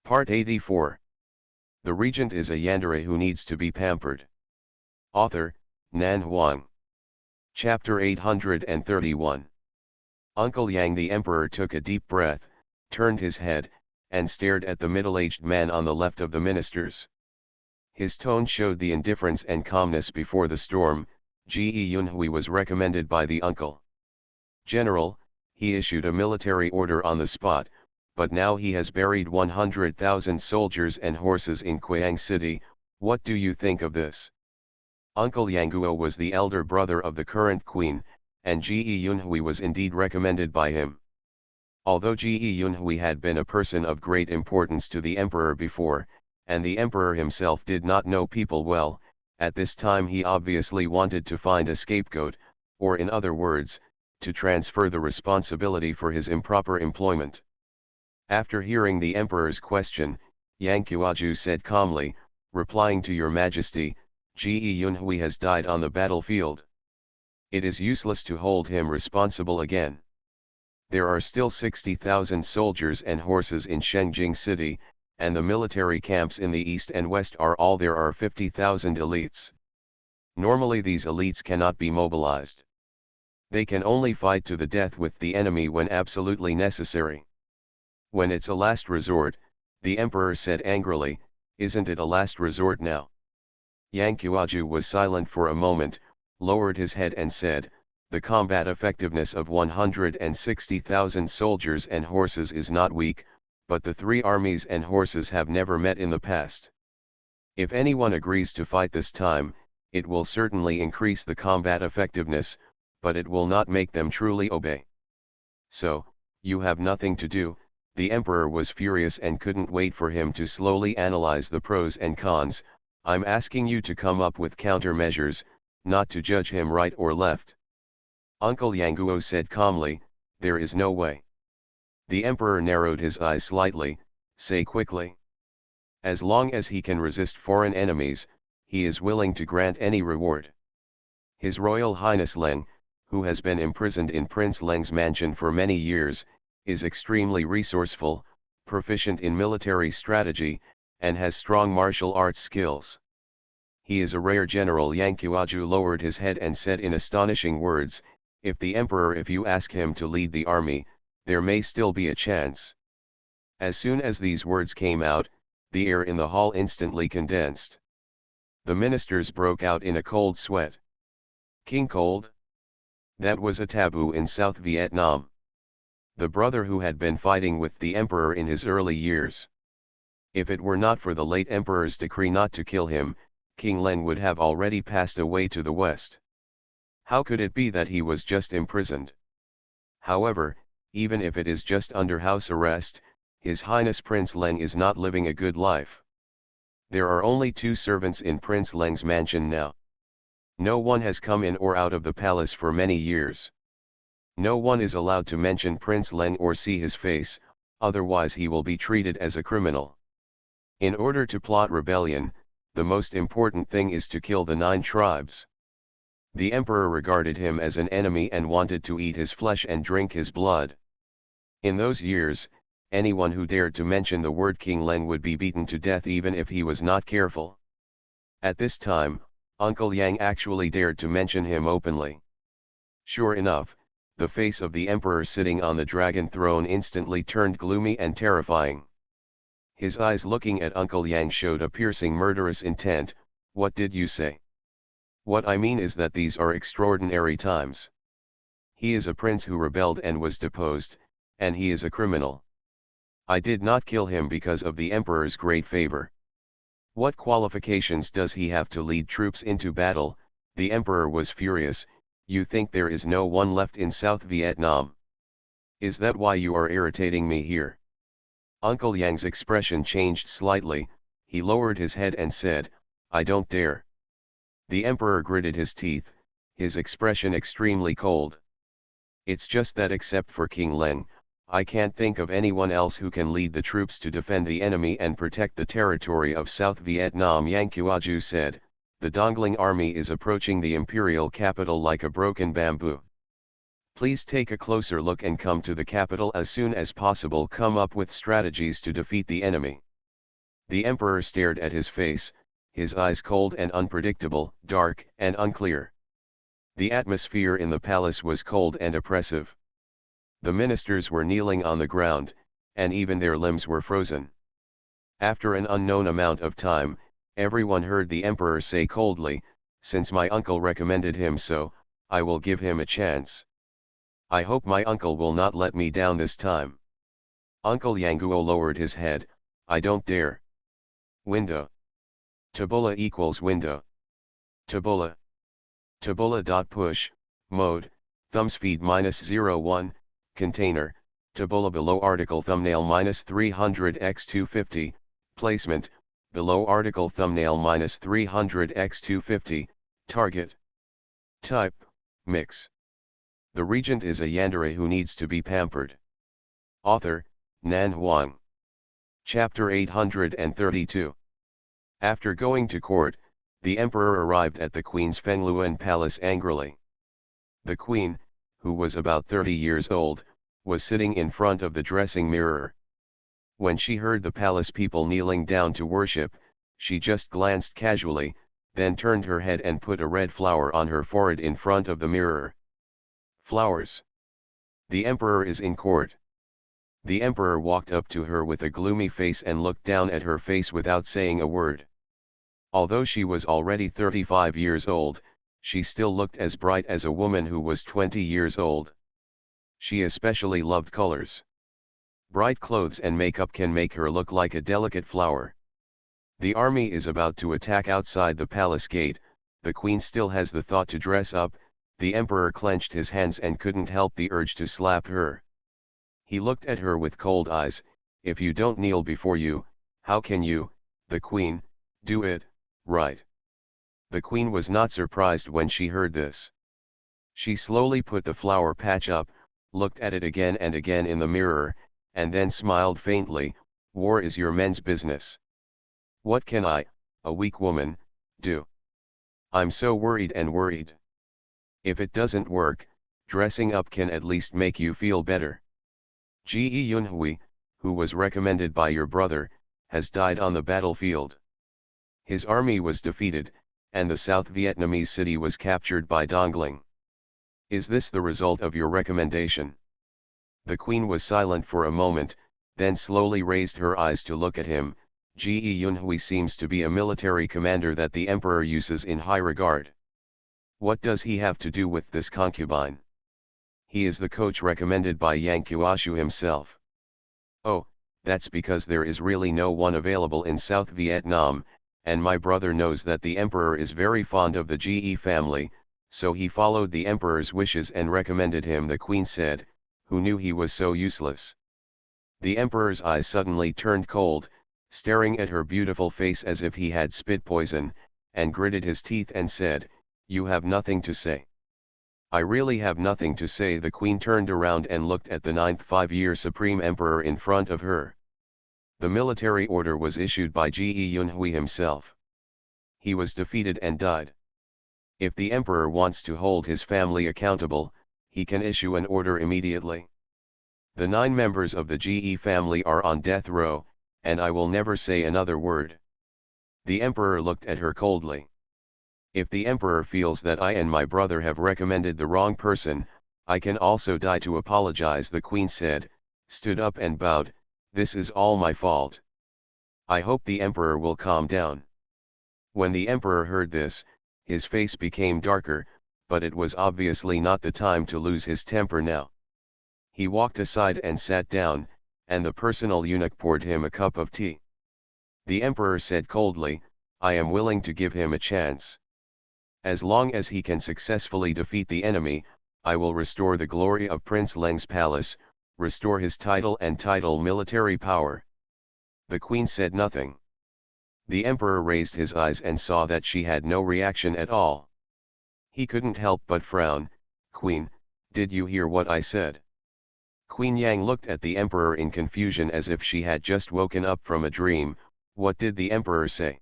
Part 84. The regent is a yandere who needs to be pampered. Author, Nan Huang. Chapter 831. Uncle Yang the emperor took a deep breath, turned his head, and stared at the middle-aged man on the left of the ministers. His tone showed the indifference and calmness before the storm. Ge Yunhui was recommended by the uncle. General, he issued a military order on the spot, but now he has buried 100,000 soldiers and horses in Qiang City. What do you think of this? Uncle Yanguo was the elder brother of the current queen, and Ge Yunhui was indeed recommended by him. Although Ge Yunhui had been a person of great importance to the emperor before, and the emperor himself did not know people well, at this time he obviously wanted to find a scapegoat, or in other words, to transfer the responsibility for his improper employment. After hearing the emperor's question, Yang Qiuaju said calmly, replying to your majesty, Ge Yunhui has died on the battlefield. It is useless to hold him responsible again. There are still 60,000 soldiers and horses in Shengjing City, and the military camps in the east and west are all there are 50,000 elites. Normally these elites cannot be mobilized. They can only fight to the death with the enemy when absolutely necessary. When it's a last resort, the emperor said angrily, isn't it a last resort now? Yang Qiuaju was silent for a moment, lowered his head and said, the combat effectiveness of 160,000 soldiers and horses is not weak, but the three armies and horses have never met in the past. If anyone agrees to fight this time, it will certainly increase the combat effectiveness, but it will not make them truly obey. So, you have nothing to do. The emperor was furious and couldn't wait for him to slowly analyze the pros and cons. I'm asking you to come up with countermeasures, not to judge him right or left. Uncle Yanguo said calmly, there is no way. The emperor narrowed his eyes slightly, say quickly. As long as he can resist foreign enemies, he is willing to grant any reward. His Royal Highness Leng, who has been imprisoned in Prince Leng's mansion for many years, is extremely resourceful, proficient in military strategy, and has strong martial arts skills. He is a rare general. Yang Qiuaju lowered his head and said in astonishing words, if you ask him to lead the army, there may still be a chance. As soon as these words came out, the air in the hall instantly condensed. The ministers broke out in a cold sweat. King cold? That was a taboo in South Vietnam. The brother who had been fighting with the emperor in his early years. If it were not for the late emperor's decree not to kill him, King Leng would have already passed away to the west. How could it be that he was just imprisoned? However, even if it is just under house arrest, His Highness Prince Leng is not living a good life. There are only 2 servants in Prince Leng's mansion now. No one has come in or out of the palace for many years. No one is allowed to mention Prince Leng or see his face, otherwise he will be treated as a criminal. In order to plot rebellion, the most important thing is to kill the 9 tribes. The emperor regarded him as an enemy and wanted to eat his flesh and drink his blood. In those years, anyone who dared to mention the word King Leng would be beaten to death even if he was not careful. At this time, Uncle Yang actually dared to mention him openly. Sure enough, the face of the emperor sitting on the dragon throne instantly turned gloomy and terrifying. His eyes looking at Uncle Yang showed a piercing murderous intent. What did you say? What I mean is that these are extraordinary times. He is a prince who rebelled and was deposed, and he is a criminal. I did not kill him because of the emperor's great favor. What qualifications does he have to lead troops into battle? The emperor was furious. You think there is no one left in South Vietnam? Is that why you are irritating me here? Uncle Yang's expression changed slightly. He lowered his head and said, I don't dare. The emperor gritted his teeth, his expression extremely cold. It's just that except for King Leng, I can't think of anyone else who can lead the troops to defend the enemy and protect the territory of South Vietnam. Yang Qiuaju said, the Dongling army is approaching the imperial capital like a broken bamboo. Please take a closer look and come to the capital as soon as possible. Come up with strategies to defeat the enemy. The emperor stared at his face, his eyes cold and unpredictable, dark and unclear. The atmosphere in the palace was cold and oppressive. The ministers were kneeling on the ground, and even their limbs were frozen. After an unknown amount of time, everyone heard the emperor say coldly, "Since my uncle recommended him so, I will give him a chance. I hope my uncle will not let me down this time." Uncle Yanguo lowered his head, "I don't dare." Window. Tabula equals window. Tabula. Tabula.push, mode, thumbs feed -01, container, tabula below article thumbnail -300x250, placement, below article thumbnail -300x250, target. Type, mix. The regent is a yandere who needs to be pampered. Author, Nan Huang. Chapter 832. After going to court, the emperor arrived at the queen's Fengluan palace angrily. The queen, who was about 30 years old, was sitting in front of the dressing mirror. When she heard the palace people kneeling down to worship, she just glanced casually, then turned her head and put a red flower on her forehead in front of the mirror. Flowers. The emperor is in court. The emperor walked up to her with a gloomy face and looked down at her face without saying a word. Although she was already 35 years old, she still looked as bright as a woman who was 20 years old. She especially loved colors. Bright clothes and makeup can make her look like a delicate flower. The army is about to attack outside the palace gate. The queen still has the thought to dress up. The emperor clenched his hands and couldn't help the urge to slap her. He looked at her with cold eyes. "If you don't kneel before you, how can you, the queen, do it, right?" The queen was not surprised when she heard this. She slowly put the flower patch up, looked at it again and again in the mirror, and then smiled faintly. "War is your men's business. What can I, a weak woman, do? I'm so worried and worried. If it doesn't work, dressing up can at least make you feel better. Ji Yunhui, who was recommended by your brother, has died on the battlefield. His army was defeated, and the South Vietnamese city was captured by Dongling. Is this the result of your recommendation?" The queen was silent for a moment, then slowly raised her eyes to look at him. Ji Yunhui seems to be a military commander that the emperor uses in high regard. What does he have to do with this concubine? He is the coach recommended by Yang Qiushu himself. Oh, that's because there is really no one available in South Vietnam, and my brother knows that the emperor is very fond of the Ge family, so he followed the emperor's wishes and recommended him, the queen said, who knew he was so useless. The emperor's eyes suddenly turned cold, staring at her beautiful face as if he had spit poison, and gritted his teeth and said, "You have nothing to say." "I really have nothing to say." The queen turned around and looked at the 9th five-year supreme emperor in front of her. The military order was issued by Ji Yunhui himself. He was defeated and died. If the emperor wants to hold his family accountable, he can issue an order immediately. The 9 members of the Ge family are on death row, and I will never say another word. The emperor looked at her coldly. If the emperor feels that I and my brother have recommended the wrong person, I can also die to apologize, the queen said, stood up and bowed. "This is all my fault. I hope the emperor will calm down." When the emperor heard this, his face became darker, but it was obviously not the time to lose his temper now. He walked aside and sat down, and the personal eunuch poured him a cup of tea. The emperor said coldly, "I am willing to give him a chance. As long as he can successfully defeat the enemy, I will restore the glory of Prince Leng's palace, restore his title and military power." The queen said nothing. The emperor raised his eyes and saw that she had no reaction at all. He couldn't help but frown. "Queen, did you hear what I said?" Queen Yang looked at the emperor in confusion as if she had just woken up from a dream. What did the emperor say?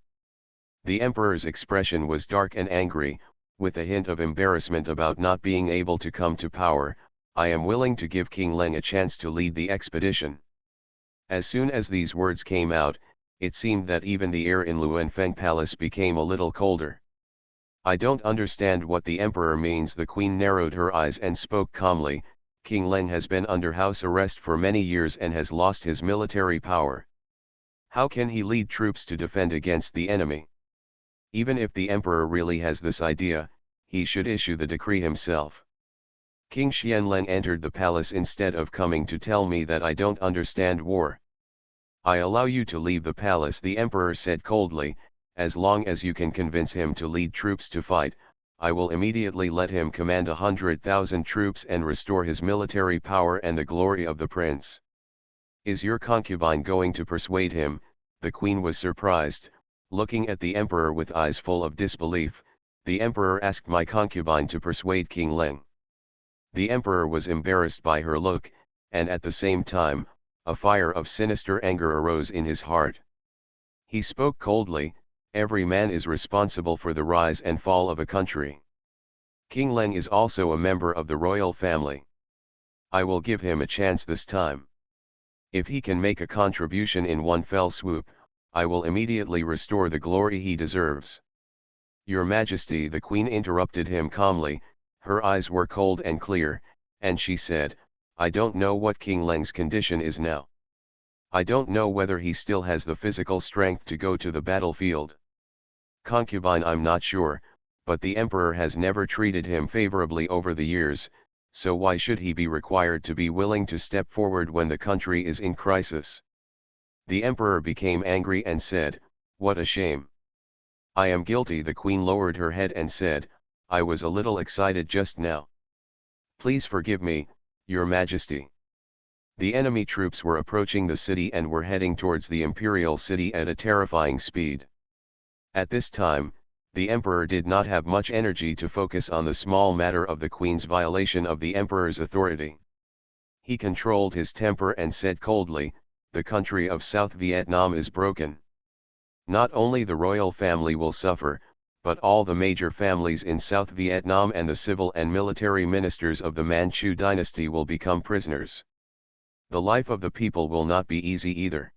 The emperor's expression was dark and angry, with a hint of embarrassment about not being able to come to power. "I am willing to give King Leng a chance to lead the expedition." As soon as these words came out, it seemed that even the air in Luanfeng Palace became a little colder. I don't understand what the emperor means. The queen narrowed her eyes and spoke calmly. King Leng has been under house arrest for many years and has lost his military power. How can he lead troops to defend against the enemy? Even if the emperor really has this idea, he should issue the decree himself. King Xianleng entered the palace instead of coming to tell me that I don't understand war. I allow you to leave the palace, the emperor said coldly. As long as you can convince him to lead troops to fight, I will immediately let him command 100,000 troops and restore his military power and the glory of the prince. Is your concubine going to persuade him? The queen was surprised, looking at the emperor with eyes full of disbelief. The emperor asked my concubine to persuade King Leng. The emperor was embarrassed by her look, and at the same time, a fire of sinister anger arose in his heart. He spoke coldly, every man is responsible for the rise and fall of a country. King Leng is also a member of the royal family. I will give him a chance this time. If he can make a contribution in one fell swoop, I will immediately restore the glory he deserves. Your Majesty, the queen interrupted him calmly. Her eyes were cold and clear, and she said, I don't know what King Leng's condition is now. I don't know whether he still has the physical strength to go to the battlefield. Concubine, I'm not sure, but the emperor has never treated him favorably over the years, so why should he be required to be willing to step forward when the country is in crisis? The emperor became angry and said, what a shame. I am guilty. The queen lowered her head and said, I was a little excited just now. Please forgive me, Your Majesty. The enemy troops were approaching the city and were heading towards the imperial city at a terrifying speed. At this time, the emperor did not have much energy to focus on the small matter of the queen's violation of the emperor's authority. He controlled his temper and said coldly, the country of South Vietnam is broken. Not only the royal family will suffer, but all the major families in South Vietnam and the civil and military ministers of the Manchu dynasty will become prisoners. The life of the people will not be easy either.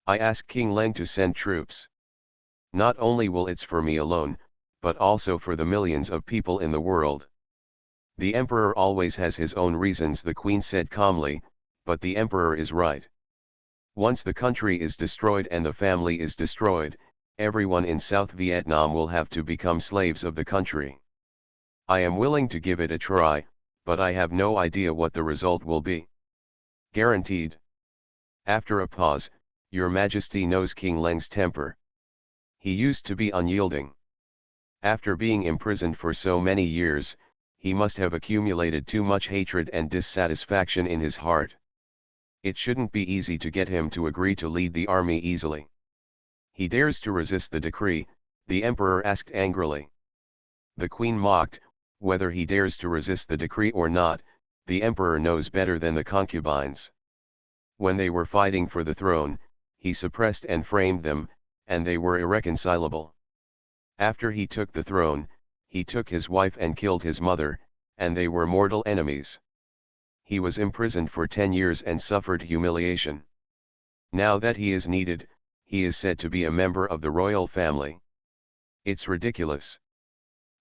I ask King Leng to send troops. Not only will it's for me alone, but also for the millions of people in the world. The emperor always has his own reasons, the queen said calmly, but the emperor is right. Once the country is destroyed and the family is destroyed, everyone in South Vietnam will have to become slaves of the country. I am willing to give it a try, but I have no idea what the result will be. Guaranteed. After a pause, Your Majesty knows King Leng's temper. He used to be unyielding. After being imprisoned for so many years, he must have accumulated too much hatred and dissatisfaction in his heart. It shouldn't be easy to get him to agree to lead the army easily. He dares to resist the decree, the emperor asked angrily. The queen mocked, whether he dares to resist the decree or not, the emperor knows better than the concubines. When they were fighting for the throne, he suppressed and framed them, and they were irreconcilable. After he took the throne, he took his wife and killed his mother, and they were mortal enemies. He was imprisoned for 10 years and suffered humiliation. Now that he is needed, he is said to be a member of the royal family. It's ridiculous.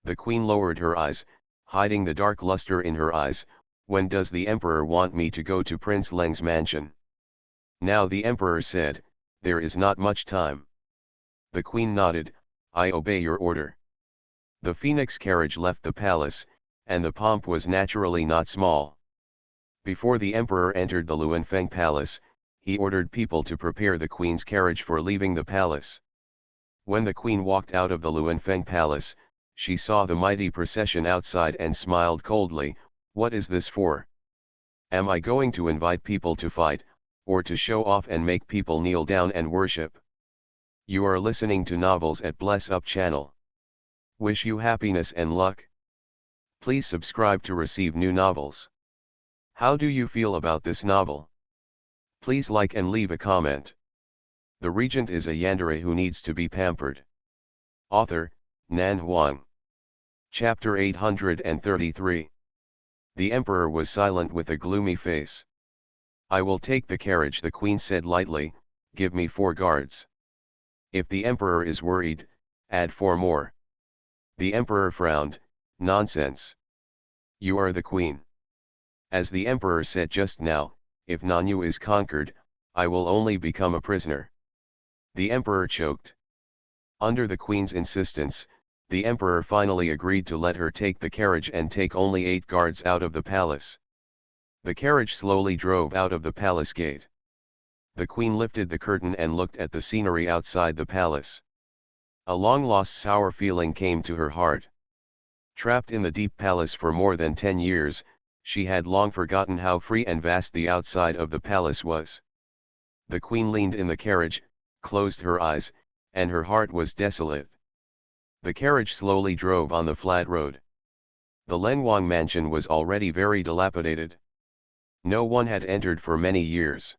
The queen lowered her eyes, hiding the dark luster in her eyes. When does the emperor want me to go to Prince Leng's mansion? Now the emperor said, there is not much time. The queen nodded, I obey your order. The phoenix carriage left the palace, and the pomp was naturally not small. Before the emperor entered the Luanfeng palace, he ordered people to prepare the queen's carriage for leaving the palace. When the queen walked out of the Luanfeng palace, she saw the mighty procession outside and smiled coldly. What is this for? Am I going to invite people to fight, or to show off and make people kneel down and worship? You are listening to Novels at Bless Up channel. Wish you happiness and luck. Please subscribe to receive new novels. How do you feel about this novel? Please like and leave a comment. The regent is a yandere who needs to be pampered. Author, Nan Huang. Chapter 833. The emperor was silent with a gloomy face. I will take the carriage, the queen said lightly. Give me 4 guards. If the emperor is worried, add 4 more. The emperor frowned, nonsense. You are the queen. As the emperor said just now, if Nanyu is conquered, I will only become a prisoner. The emperor choked. Under the queen's insistence, the emperor finally agreed to let her take the carriage and take only 8 guards out of the palace. The carriage slowly drove out of the palace gate. The queen lifted the curtain and looked at the scenery outside the palace. A long-lost sour feeling came to her heart. Trapped in the deep palace for more than 10 years, she had long forgotten how free and vast the outside of the palace was. The queen leaned in the carriage, closed her eyes, and her heart was desolate. The carriage slowly drove on the flat road. The Lenwang mansion was already very dilapidated. No one had entered for many years.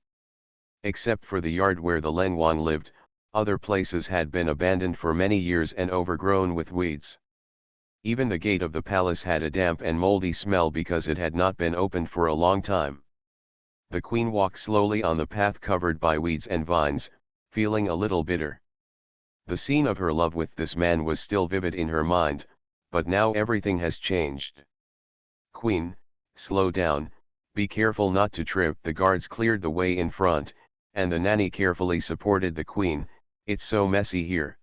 Except for the yard where the Lenwang lived, other places had been abandoned for many years and overgrown with weeds. Even the gate of the palace had a damp and moldy smell because it had not been opened for a long time. The queen walked slowly on the path covered by weeds and vines, feeling a little bitter. The scene of her love with this man was still vivid in her mind, but now everything has changed. Queen, slow down, be careful not to trip. The guards cleared the way in front, and the nanny carefully supported the queen. It's so messy here.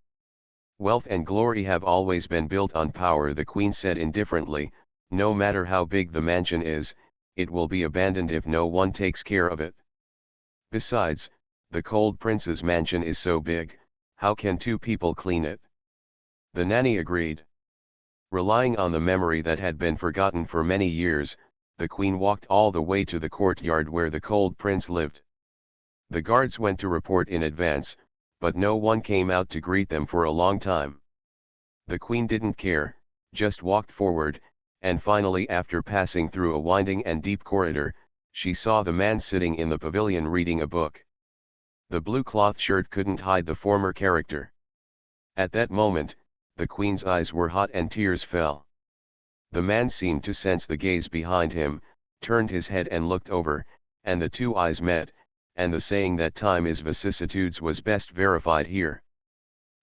Wealth and glory have always been built on power, the queen said indifferently. No matter how big the mansion is, it will be abandoned if no one takes care of it. Besides, the cold prince's mansion is so big, how can 2 people clean it? The nanny agreed. Relying on the memory that had been forgotten for many years, the queen walked all the way to the courtyard where the cold prince lived. The guards went to report in advance, but no one came out to greet them for a long time. The queen didn't care, just walked forward, and finally, after passing through a winding and deep corridor, she saw the man sitting in the pavilion reading a book. The blue cloth shirt couldn't hide the former character. At that moment, the queen's eyes were hot and tears fell. The man seemed to sense the gaze behind him, turned his head and looked over, and the 2 eyes met, and the saying that time is vicissitudes was best verified here.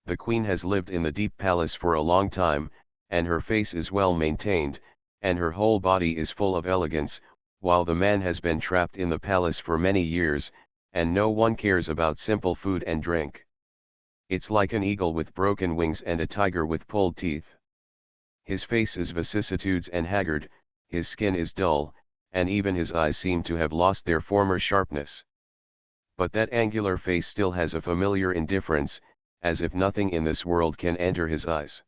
The queen has lived in the deep palace for a long time, and her face is well maintained, and her whole body is full of elegance, while the man has been trapped in the palace for many years, and no one cares about simple food and drink. It's like an eagle with broken wings and a tiger with pulled teeth. His face is vicissitudes and haggard, his skin is dull, and even his eyes seem to have lost their former sharpness. But that angular face still has a familiar indifference, as if nothing in this world can enter his eyes.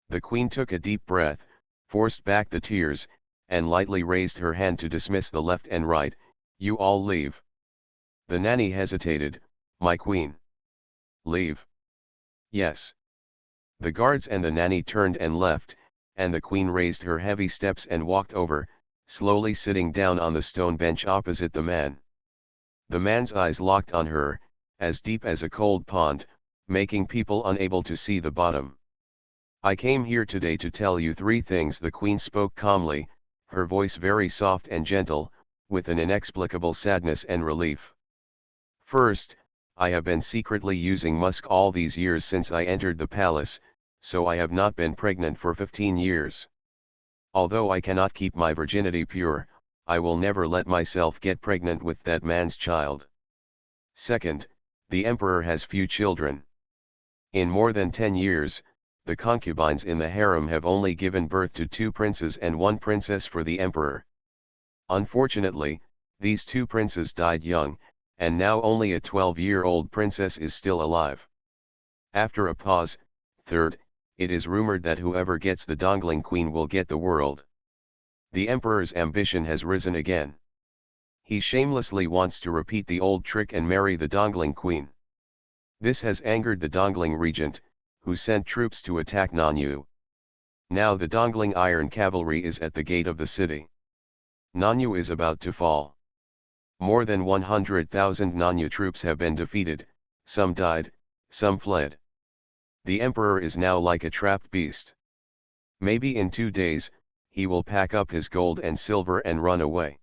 The queen took a deep breath, forced back the tears, and lightly raised her hand to dismiss the left and right. You all leave. The nanny hesitated. My queen. Leave? Yes. The guards and the nanny turned and left, and the queen raised her heavy steps and walked over, slowly sitting down on the stone bench opposite the man. The man's eyes locked on her, as deep as a cold pond, making people unable to see the bottom. I came here today to tell you 3 things, the queen spoke calmly, her voice very soft and gentle, with an inexplicable sadness and relief. First, I have been secretly using musk all these years since I entered the palace, so I have not been pregnant for 15 years. Although I cannot keep my virginity pure, I will never let myself get pregnant with that man's child. Second, the emperor has few children. In more than 10 years, the concubines in the harem have only given birth to 2 princes and 1 princess for the emperor. Unfortunately, these 2 princes died young, and now only a 12-year-old princess is still alive. After a pause, third, it is rumored that whoever gets the dongling queen will get the world. The emperor's ambition has risen again. He shamelessly wants to repeat the old trick and marry the dongling queen. This has angered the dongling regent, who sent troops to attack Nanyu. Now the dongling iron cavalry is at the gate of the city. Nanyu is about to fall. More than 100,000 Nanyu troops have been defeated, some died, some fled. The emperor is now like a trapped beast. Maybe in 2 days, he will pack up his gold and silver and run away.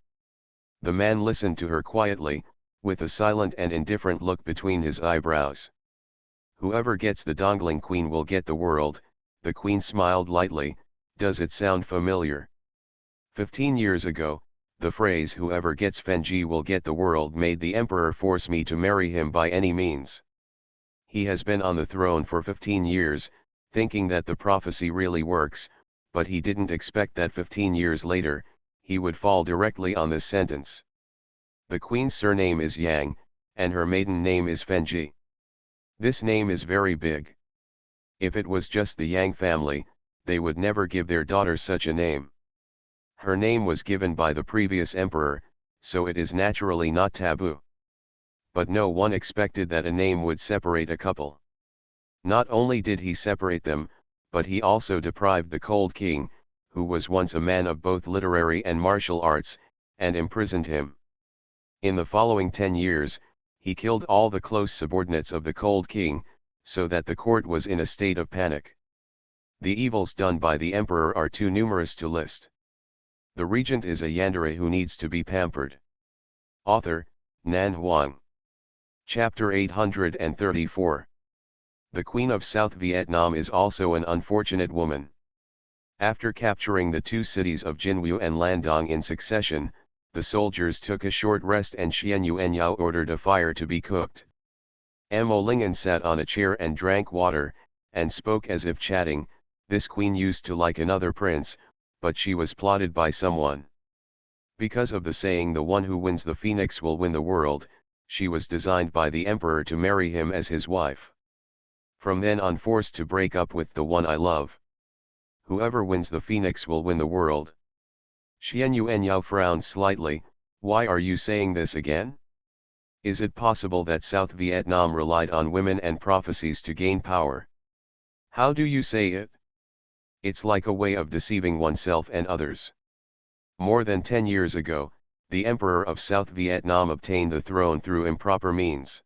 The man listened to her quietly, with a silent and indifferent look between his eyebrows. Whoever gets the Dongling Queen will get the world. The Queen smiled lightly. Does it sound familiar? 15 years ago, the phrase whoever gets Fenji will get the world made the emperor force me to marry him by any means. He has been on the throne for 15 years, thinking that the prophecy really works, but he didn't expect that 15 years later, he would fall directly on this sentence. The queen's surname is Yang, and her maiden name is Fenji. This name is very big. If it was just the Yang family, they would never give their daughter such a name. Her name was given by the previous emperor, so it is naturally not taboo. But no one expected that a name would separate a couple. Not only did he separate them, but he also deprived the Cold King, who was once a man of both literary and martial arts, and imprisoned him. In the following 10 years, he killed all the close subordinates of the Cold King, so that the court was in a state of panic. The evils done by the emperor are too numerous to list. The regent is a yandere who needs to be pampered. Author, Nan Huang. Chapter 834. The Queen of South Vietnam is also an unfortunate woman. After capturing the two cities of Jinwu and Landong in succession, the soldiers took a short rest and Xian Yuanyao ordered a fire to be cooked. Mo Lingen sat on a chair and drank water, and spoke as if chatting. This queen used to like another prince, but she was plotted by someone. Because of the saying the one who wins the phoenix will win the world, she was designed by the emperor to marry him as his wife. From then on forced to break up with the one I love. Whoever wins the phoenix will win the world. Xian Yuanyao frowned slightly. Why are you saying this again? Is it possible that South Vietnam relied on women and prophecies to gain power? How do you say it? It's like a way of deceiving oneself and others. More than 10 years ago, the Emperor of South Vietnam obtained the throne through improper means.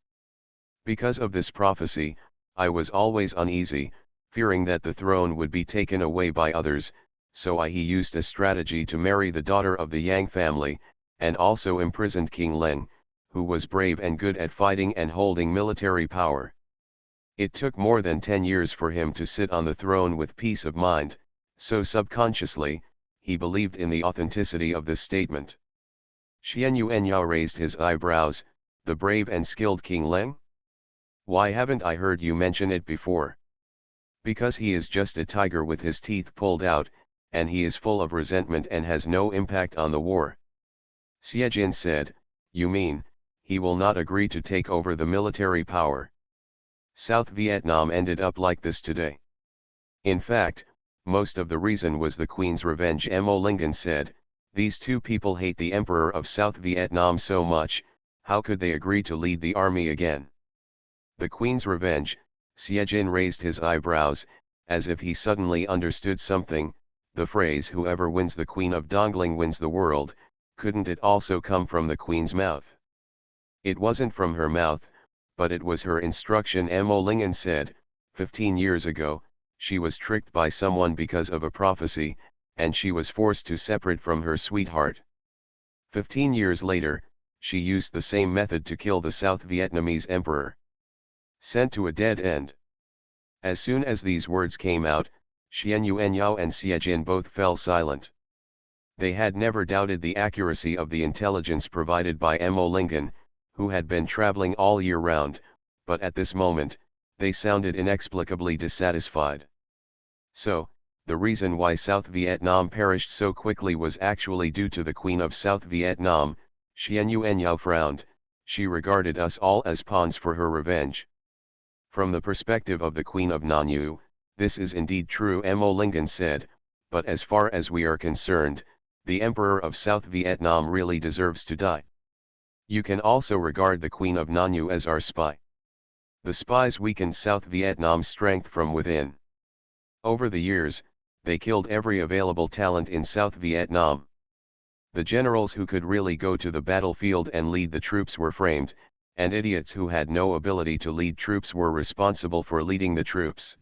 Because of this prophecy, I was always uneasy, fearing that the throne would be taken away by others, so he used a strategy to marry the daughter of the Yang family, and also imprisoned King Leng, who was brave and good at fighting and holding military power. It took more than 10 years for him to sit on the throne with peace of mind, so subconsciously, he believed in the authenticity of this statement. Xian Yuanyao raised his eyebrows. The brave and skilled King Leng? Why haven't I heard you mention it before? Because he is just a tiger with his teeth pulled out, and he is full of resentment and has no impact on the war. Xiejin said, you mean, he will not agree to take over the military power? South Vietnam ended up like this today. In fact, most of the reason was the Queen's revenge. Mo Lingen said, these two people hate the Emperor of South Vietnam so much, how could they agree to lead the army again? The Queen's revenge. Xiejin raised his eyebrows, as if he suddenly understood something. The phrase whoever wins the Queen of Dongling wins the world, couldn't it also come from the Queen's mouth? It wasn't from her mouth, but it was her instruction. Mo Lingen said, 15 years ago, she was tricked by someone because of a prophecy, and she was forced to separate from her sweetheart. 15 years later, she used the same method to kill the South Vietnamese emperor. Sent to a dead end. As soon as these words came out, Xian Yuanyao and Xiejin both fell silent. They had never doubted the accuracy of the intelligence provided by Mo Lingen, who had been traveling all year round, but at this moment, they sounded inexplicably dissatisfied. So, the reason why South Vietnam perished so quickly was actually due to the Queen of South Vietnam. Xian Yuanyao frowned. She regarded us all as pawns for her revenge. From the perspective of the Queen of Nanyue, this is indeed true. Mo Lingen said, but as far as we are concerned, the Emperor of South Vietnam really deserves to die. You can also regard the Queen of Nanyue as our spy. The spies weakened South Vietnam's strength from within. Over the years, they killed every available talent in South Vietnam. The generals who could really go to the battlefield and lead the troops were framed, and idiots who had no ability to lead troops were responsible for leading the troops.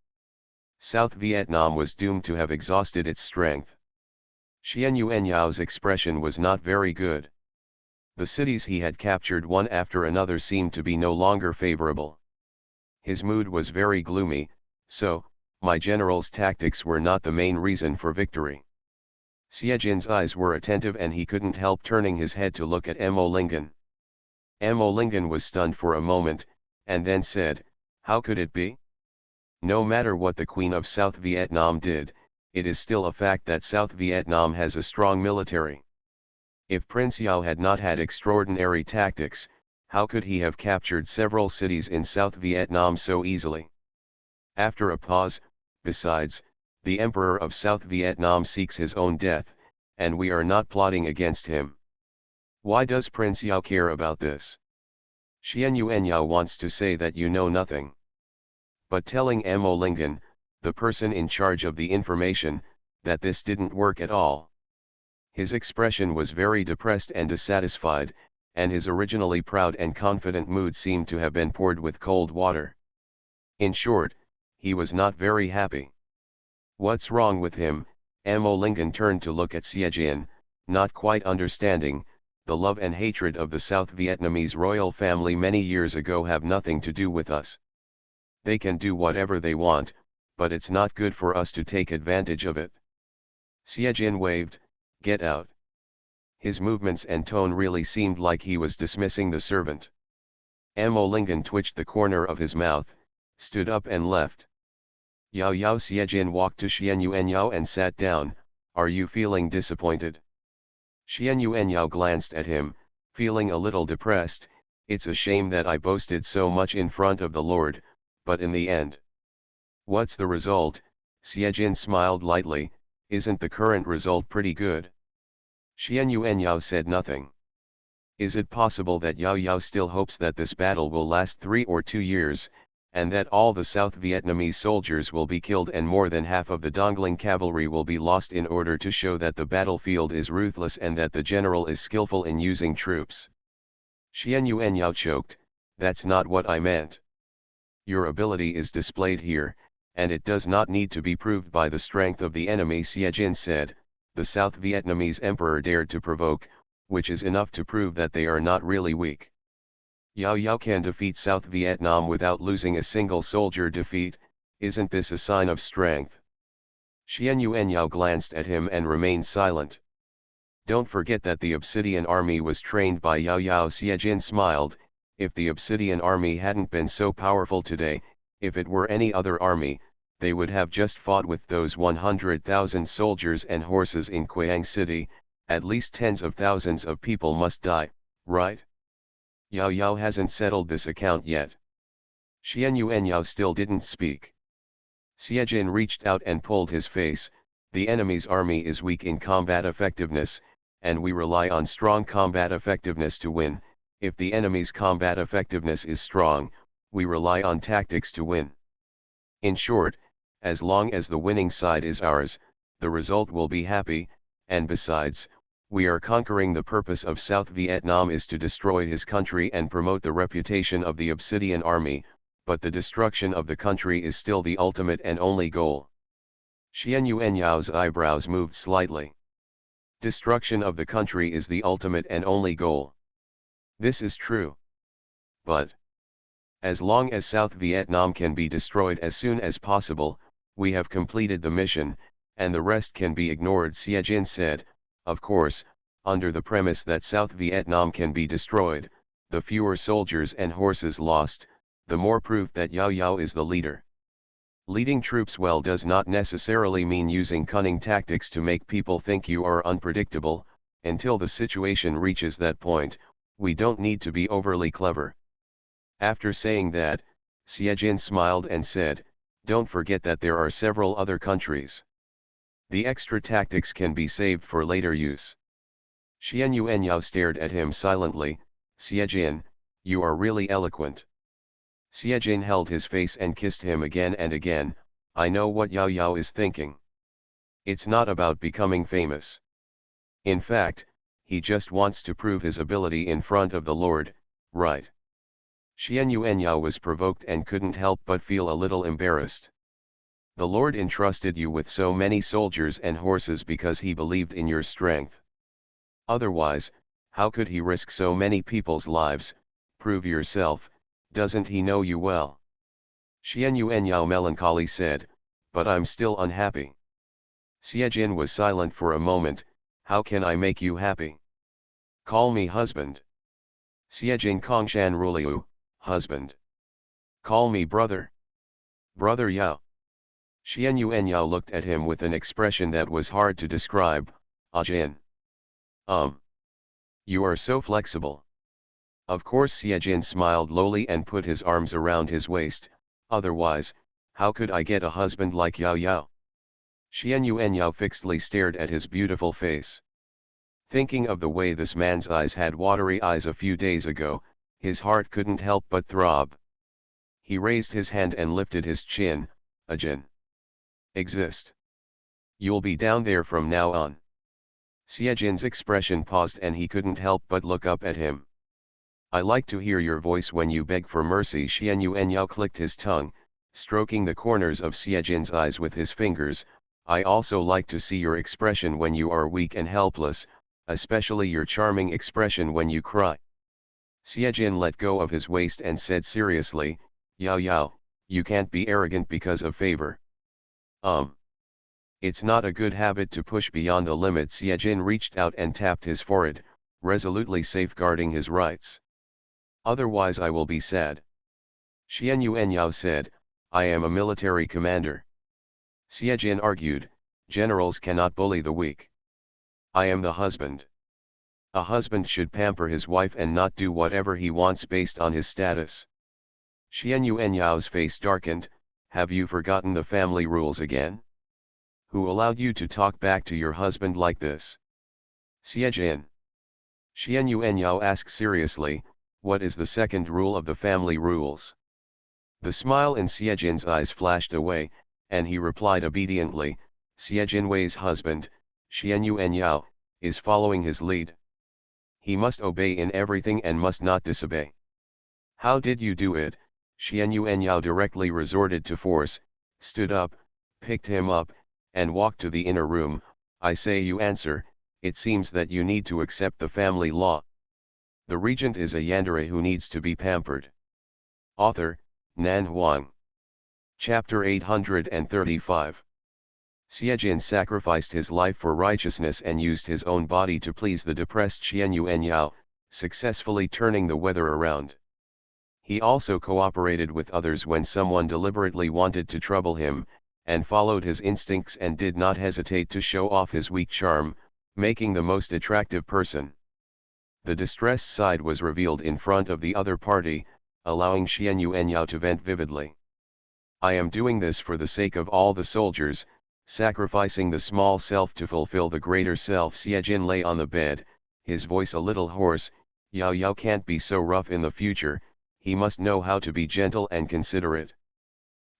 South Vietnam was doomed to have exhausted its strength. Xian Yuanyao's expression was not very good. The cities he had captured one after another seemed to be no longer favorable. His mood was very gloomy, so, my general's tactics were not the main reason for victory. Siejin's eyes were attentive and he couldn't help turning his head to look at Mo Lingen. Mo Lingen was stunned for a moment, and then said, "How could it be? No matter what the Queen of South Vietnam did, it is still a fact that South Vietnam has a strong military. If Prince Yao had not had extraordinary tactics, how could he have captured several cities in South Vietnam so easily?" After a pause, "Besides, the Emperor of South Vietnam seeks his own death, and we are not plotting against him. Why does Prince Yao care about this? Xian Yuan Yao wants to say that you know nothing." But telling Mo Lingen, the person in charge of the information, that this didn't work at all. His expression was very depressed and dissatisfied, and his originally proud and confident mood seemed to have been poured with cold water. In short, he was not very happy. "What's wrong with him?" Mo Lingen turned to look at Siejin, not quite understanding. "The love and hatred of the South Vietnamese royal family many years ago have nothing to do with us. They can do whatever they want, but it's not good for us to take advantage of it." Siejin waved, "Get out." His movements and tone really seemed like he was dismissing the servant. Mo Lingen twitched the corner of his mouth, stood up and left. Yao Yao Siejin walked to Xian Yuan Yao and sat down. "Are you feeling disappointed?" Xian Yuan Yao glanced at him, feeling a little depressed. "It's a shame that I boasted so much in front of the Lord, but in the end." "What's the result?" Siejin smiled lightly. "Isn't the current result pretty good?" Xian Yuan Yao said nothing. "Is it possible that Yao Yao still hopes that this battle will last 3 or 2 years, and that all the South Vietnamese soldiers will be killed and more than half of the Dongling cavalry will be lost in order to show that the battlefield is ruthless and that the general is skillful in using troops?" Xian Yuan Yao choked, "That's not what I meant. Your ability is displayed here, and it does not need to be proved by the strength of the enemy." Siejin said, "The South Vietnamese emperor dared to provoke, which is enough to prove that they are not really weak. Yao Yao can defeat South Vietnam without losing a single soldier. Defeat, isn't this a sign of strength?" Xian Yuan Yao glanced at him and remained silent. "Don't forget that the Obsidian army was trained by Yao Yao." Siejin smiled. "If the Obsidian army hadn't been so powerful today, if it were any other army, they would have just fought with those 100,000 soldiers and horses in Quang City. At least tens of thousands of people must die, right? Yao Yao hasn't settled this account yet." Xian Yuan Yao still didn't speak. Siejin reached out and pulled his face. "The enemy's army is weak in combat effectiveness, and we rely on strong combat effectiveness to win. If the enemy's combat effectiveness is strong, we rely on tactics to win. In short, as long as the winning side is ours, the result will be happy, and besides, we are conquering. The purpose of South Vietnam is to destroy his country and promote the reputation of the Obsidian army, but the destruction of the country is still the ultimate and only goal." Xian Yuan Yao's eyebrows moved slightly. "Destruction of the country is the ultimate and only goal. This is true. But as long as South Vietnam can be destroyed as soon as possible, we have completed the mission, and the rest can be ignored." Siejin said, "Of course, under the premise that South Vietnam can be destroyed, the fewer soldiers and horses lost, the more proof that Yao Yao is the leader. Leading troops well does not necessarily mean using cunning tactics to make people think you are unpredictable. Until the situation reaches that point, we don't need to be overly clever." After saying that, Siejin smiled and said, "Don't forget that there are several other countries. The extra tactics can be saved for later use." Xian Yuan Yao stared at him silently. "Siejin, you are really eloquent." Siejin held his face and kissed him again and again. "I know what Yao Yao is thinking. It's not about becoming famous. In fact, he just wants to prove his ability in front of the Lord, right?" Xian Yuan Yao was provoked and couldn't help but feel a little embarrassed. "The Lord entrusted you with so many soldiers and horses because he believed in your strength. Otherwise, how could he risk so many people's lives? Prove yourself. Doesn't he know you well?" Xian Yuanyao melancholy said, but I'm still unhappy. Xiejin was silent for a moment. How can I make you happy? Call me husband. Xiejin Kongshan Ruliu, husband. Call me brother. Brother Yao. Xian Yuanyao looked at him with an expression that was hard to describe. Ajin. You are so flexible. Of course Xiejin smiled lowly and put his arms around his waist. Otherwise, how could I get a husband like Yao Yao? Xian Yuanyao fixedly stared at his beautiful face. Thinking of the way this man's eyes had watery eyes a few days ago, his heart couldn't help but throb. He raised his hand and lifted his chin. Ajin. Exist. You'll be down there from now on. Xiejin's expression paused and he couldn't help but look up at him. I like to hear your voice when you beg for mercy. Xian Yuanyao clicked his tongue, stroking the corners of Xiejin's eyes with his fingers. I also like to see your expression when you are weak and helpless, especially your charming expression when you cry. Xiejin let go of his waist and said seriously, Yao Yao, you can't be arrogant because of favor. It's not a good habit to push beyond the limit. Xiejin reached out and tapped his forehead, resolutely safeguarding his rights. Otherwise I will be sad. Xian Yuanyao said, I am a military commander. Xiejin argued, generals cannot bully the weak. I am the husband. A husband should pamper his wife and not do whatever he wants based on his status. Xian Yuanyao's face darkened. Have you forgotten the family rules again? Who allowed you to talk back to your husband like this? Xiejin. Xian Yuanyao asked seriously, what is the second rule of the family rules? The smile in Xiejin's eyes flashed away, and he replied obediently, Xiejin Wei's husband, Xian Yuanyao, is following his lead. He must obey in everything and must not disobey. How did you do it? Xian Yuanyao directly resorted to force, stood up, picked him up, and walked to the inner room. I say you answer, it seems that you need to accept the family law. The regent is a yandere who needs to be pampered. Author, Nan Huang. Chapter 835. Xiejin sacrificed his life for righteousness and used his own body to please the depressed Xian Yuanyao, successfully turning the weather around. He also cooperated with others when someone deliberately wanted to trouble him, and followed his instincts and did not hesitate to show off his weak charm, making the most attractive person. The distressed side was revealed in front of the other party, allowing Xian Yuanyao to vent vividly. I am doing this for the sake of all the soldiers, sacrificing the small self to fulfill the greater self. Xiejin lay on the bed, his voice a little hoarse. Yao Yao can't be so rough in the future, he must know how to be gentle and considerate.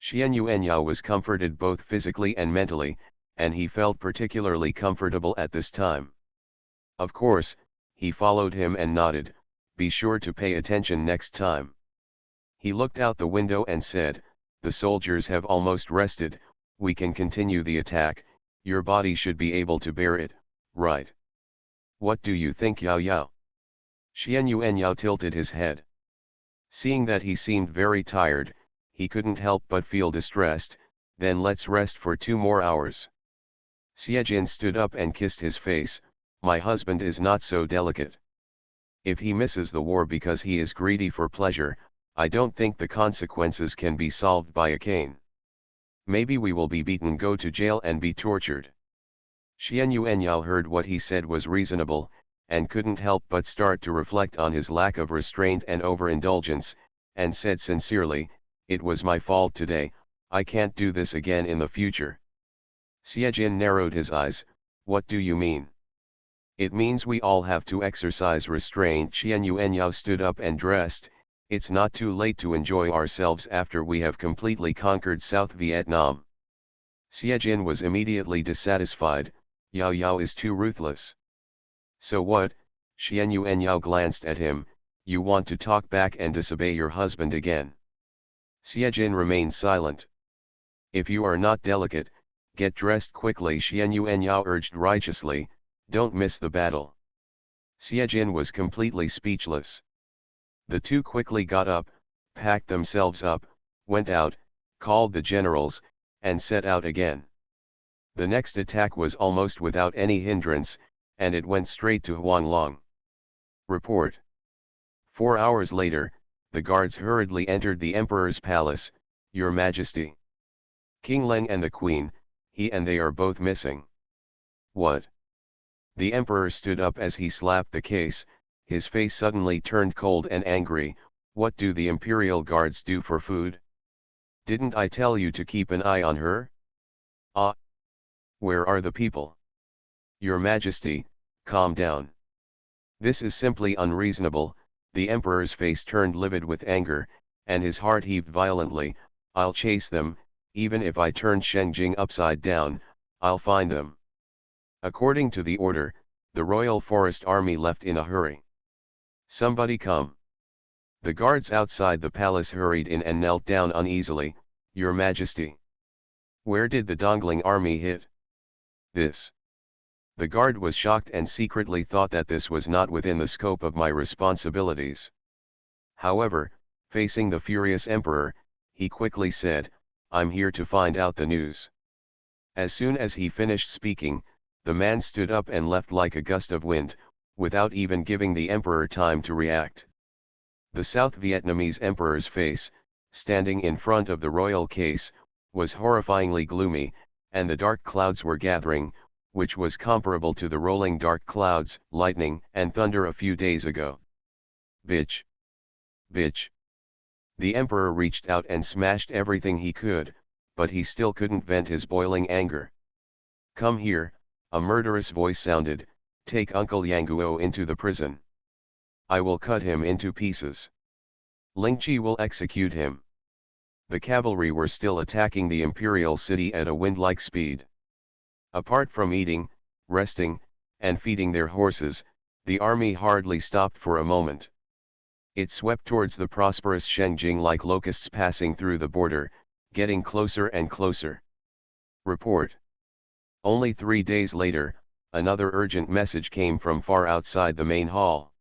Xian Yuanyao was comforted both physically and mentally, and he felt particularly comfortable at this time. Of course, he followed him and nodded, be sure to pay attention next time. He looked out the window and said, the soldiers have almost rested, we can continue the attack, your body should be able to bear it, right? What do you think, Yao Yao? Xian Yuanyao tilted his head. Seeing that he seemed very tired, he couldn't help but feel distressed. Then let's rest for 2 more hours. Xiejin stood up and kissed his face. My husband is not so delicate. If he misses the war because he is greedy for pleasure, I don't think the consequences can be solved by a cane. Maybe we will be beaten, go to jail and be tortured. Xian Yuanyao heard what he said was reasonable, and couldn't help but start to reflect on his lack of restraint and overindulgence, and said sincerely, it was my fault today, I can't do this again in the future. Xiejin narrowed his eyes, what do you mean? It means we all have to exercise restraint. Xian Yuanyao stood up and dressed. It's not too late to enjoy ourselves after we have completely conquered South Vietnam. Xiejin was immediately dissatisfied. Yao Yao is too ruthless. So what? Xian Yuanyao glanced at him, you want to talk back and disobey your husband again. Xiejin remained silent. If you are not delicate, get dressed quickly. Xian Yuanyao urged righteously, don't miss the battle. Xiejin was completely speechless. The two quickly got up, packed themselves up, went out, called the generals, and set out again. The next attack was almost without any hindrance, and it went straight to Huanglong. Report. 4 hours later, the guards hurriedly entered the emperor's palace. Your Majesty. King Leng and the Queen, he and they are both missing. What? The emperor stood up as he slapped the case, his face suddenly turned cold and angry. What do the imperial guards do for food? Didn't I tell you to keep an eye on her? Ah! Where are the people? Your Majesty, calm down. This is simply unreasonable. The emperor's face turned livid with anger, and his heart heaved violently. I'll chase them, even if I turn Shengjing upside down, I'll find them. According to the order, the Royal Forest Army left in a hurry. Somebody come. The guards outside the palace hurried in and knelt down uneasily. Your Majesty. Where did the Dongling army hit? This. The guard was shocked and secretly thought that this was not within the scope of my responsibilities. However, facing the furious emperor, he quickly said, I'm here to find out the news. As soon as he finished speaking, the man stood up and left like a gust of wind, without even giving the emperor time to react. The South Vietnamese emperor's face, standing in front of the royal case, was horrifyingly gloomy, and the dark clouds were gathering, which was comparable to the rolling dark clouds, lightning, and thunder a few days ago. Bitch! Bitch! The emperor reached out and smashed everything he could, but he still couldn't vent his boiling anger. Come here, a murderous voice sounded, take Uncle Yanguo into the prison. I will cut him into pieces. Lingqi will execute him. The cavalry were still attacking the imperial city at a wind-like speed. Apart from eating, resting, and feeding their horses, the army hardly stopped for a moment. It swept towards the prosperous Shengjing like locusts passing through the border, getting closer and closer. Report. Only 3 days later, another urgent message came from far outside the main hall.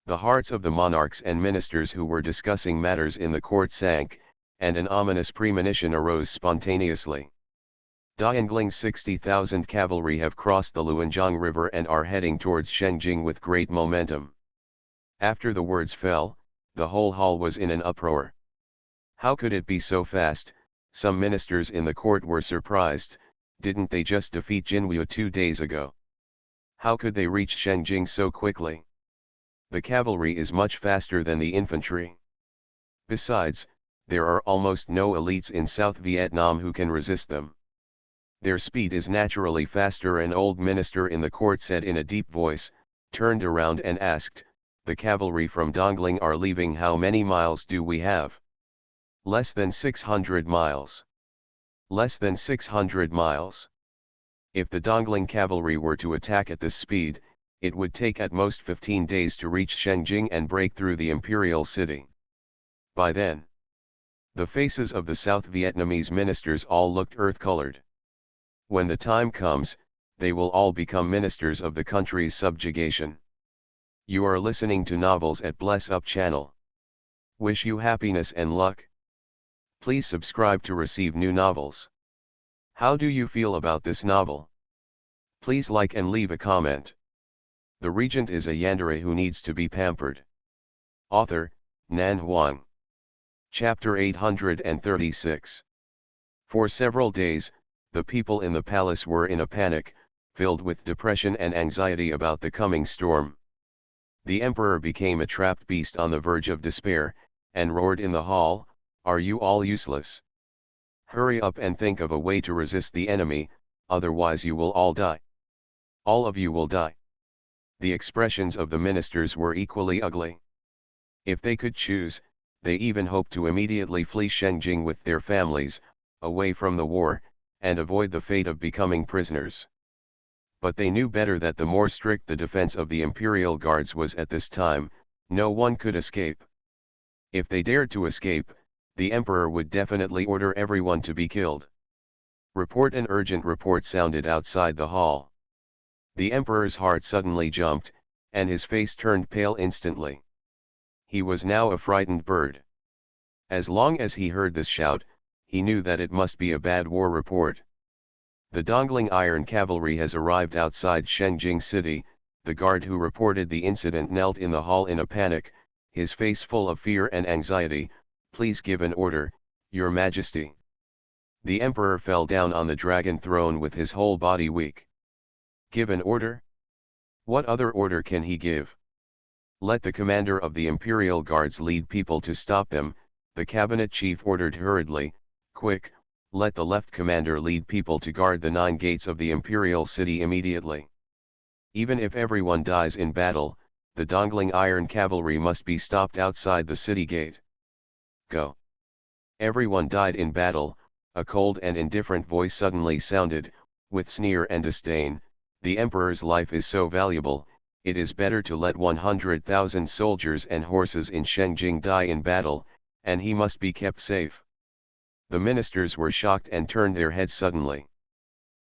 The hearts of the monarchs and ministers who were discussing matters in the court sank, and an ominous premonition arose spontaneously. Diangling's 60,000 cavalry have crossed the Luanjiang River and are heading towards Shengjing with great momentum. After the words fell, the whole hall was in an uproar. How could it be so fast? Some ministers in the court were surprised. Didn't they just defeat Jinwu 2 days ago? How could they reach Shengjing so quickly? The cavalry is much faster than the infantry. Besides, there are almost no elites in South Vietnam who can resist them. Their speed is naturally faster. An old minister in the court said in a deep voice, turned around and asked, the cavalry from Dongling are leaving. How many miles do we have? Less than 600 miles. Less than 600 miles. If the Dongling cavalry were to attack at this speed, it would take at most 15 days to reach Shengjing and break through the imperial city. By then, the faces of the South Vietnamese ministers all looked earth-colored. When the time comes, they will all become ministers of the country's subjugation. You are listening to Novels at Bless Up channel. Wish you happiness and luck. Please subscribe to receive new novels. How do you feel about this novel? Please like and leave a comment. The regent is a yandere who needs to be pampered. Author, Nan Huang. Chapter 836. For several days, the people in the palace were in a panic, filled with depression and anxiety about the coming storm. The emperor became a trapped beast on the verge of despair, and roared in the hall, "Are you all useless? Hurry up and think of a way to resist the enemy, otherwise you will all die. All of you will die." The expressions of the ministers were equally ugly. If they could choose, they even hoped to immediately flee Shengjing with their families, away from the war, and avoid the fate of becoming prisoners. But they knew better that the more strict the defense of the imperial guards was at this time, no one could escape. If they dared to escape, the emperor would definitely order everyone to be killed. Report. An urgent report sounded outside the hall. The emperor's heart suddenly jumped, and his face turned pale instantly. He was now a frightened bird. As long as he heard this shout, he knew that it must be a bad war report. The Dongling Iron Cavalry has arrived outside Shengjing City. The guard who reported the incident knelt in the hall in a panic, his face full of fear and anxiety. Please give an order, Your Majesty. The emperor fell down on the dragon throne with his whole body weak. Give an order? What other order can he give? Let the commander of the imperial guards lead people to stop them, the cabinet chief ordered hurriedly. Quick, let the left commander lead people to guard the 9 gates of the imperial city immediately. Even if everyone dies in battle, the Dongling Iron Cavalry must be stopped outside the city gate. Go. Everyone died in battle, a cold and indifferent voice suddenly sounded, with sneer and disdain. The emperor's life is so valuable, it is better to let 100,000 soldiers and horses in Shengjing die in battle, and he must be kept safe. The ministers were shocked and turned their heads suddenly.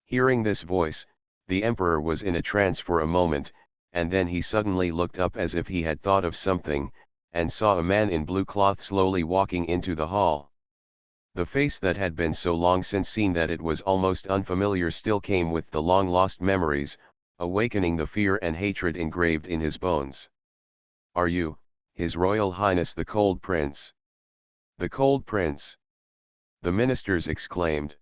Hearing this voice, the emperor was in a trance for a moment, and then he suddenly looked up as if he had thought of something, and saw a man in blue cloth slowly walking into the hall. The face that had been so long since seen that it was almost unfamiliar still came with the long-lost memories, awakening the fear and hatred engraved in his bones. Are you, His Royal Highness the Cold Prince? The Cold Prince? The ministers exclaimed.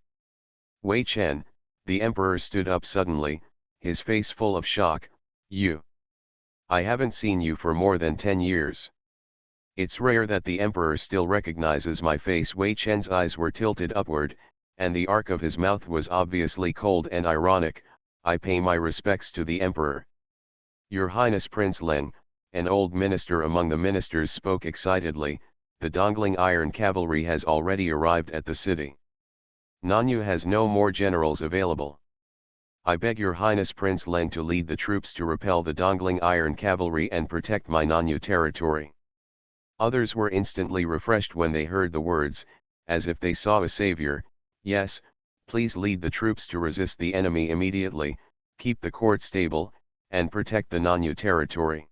Wei Chen, the emperor stood up suddenly, his face full of shock. You? I haven't seen you for more than 10 years. It's rare that the emperor still recognizes my face. Wei Chen's eyes were tilted upward, and the arc of his mouth was obviously cold and ironic. I pay my respects to the emperor. Your Highness Prince Leng, an old minister among the ministers, spoke excitedly. The Dongling Iron Cavalry has already arrived at the city. Nanyu has no more generals available. I beg your Highness Prince Leng to lead the troops to repel the Dongling Iron Cavalry and protect my Nanyu territory. Others were instantly refreshed when they heard the words, as if they saw a savior. Yes, please lead the troops to resist the enemy immediately, keep the court stable, and protect the Nanyu territory.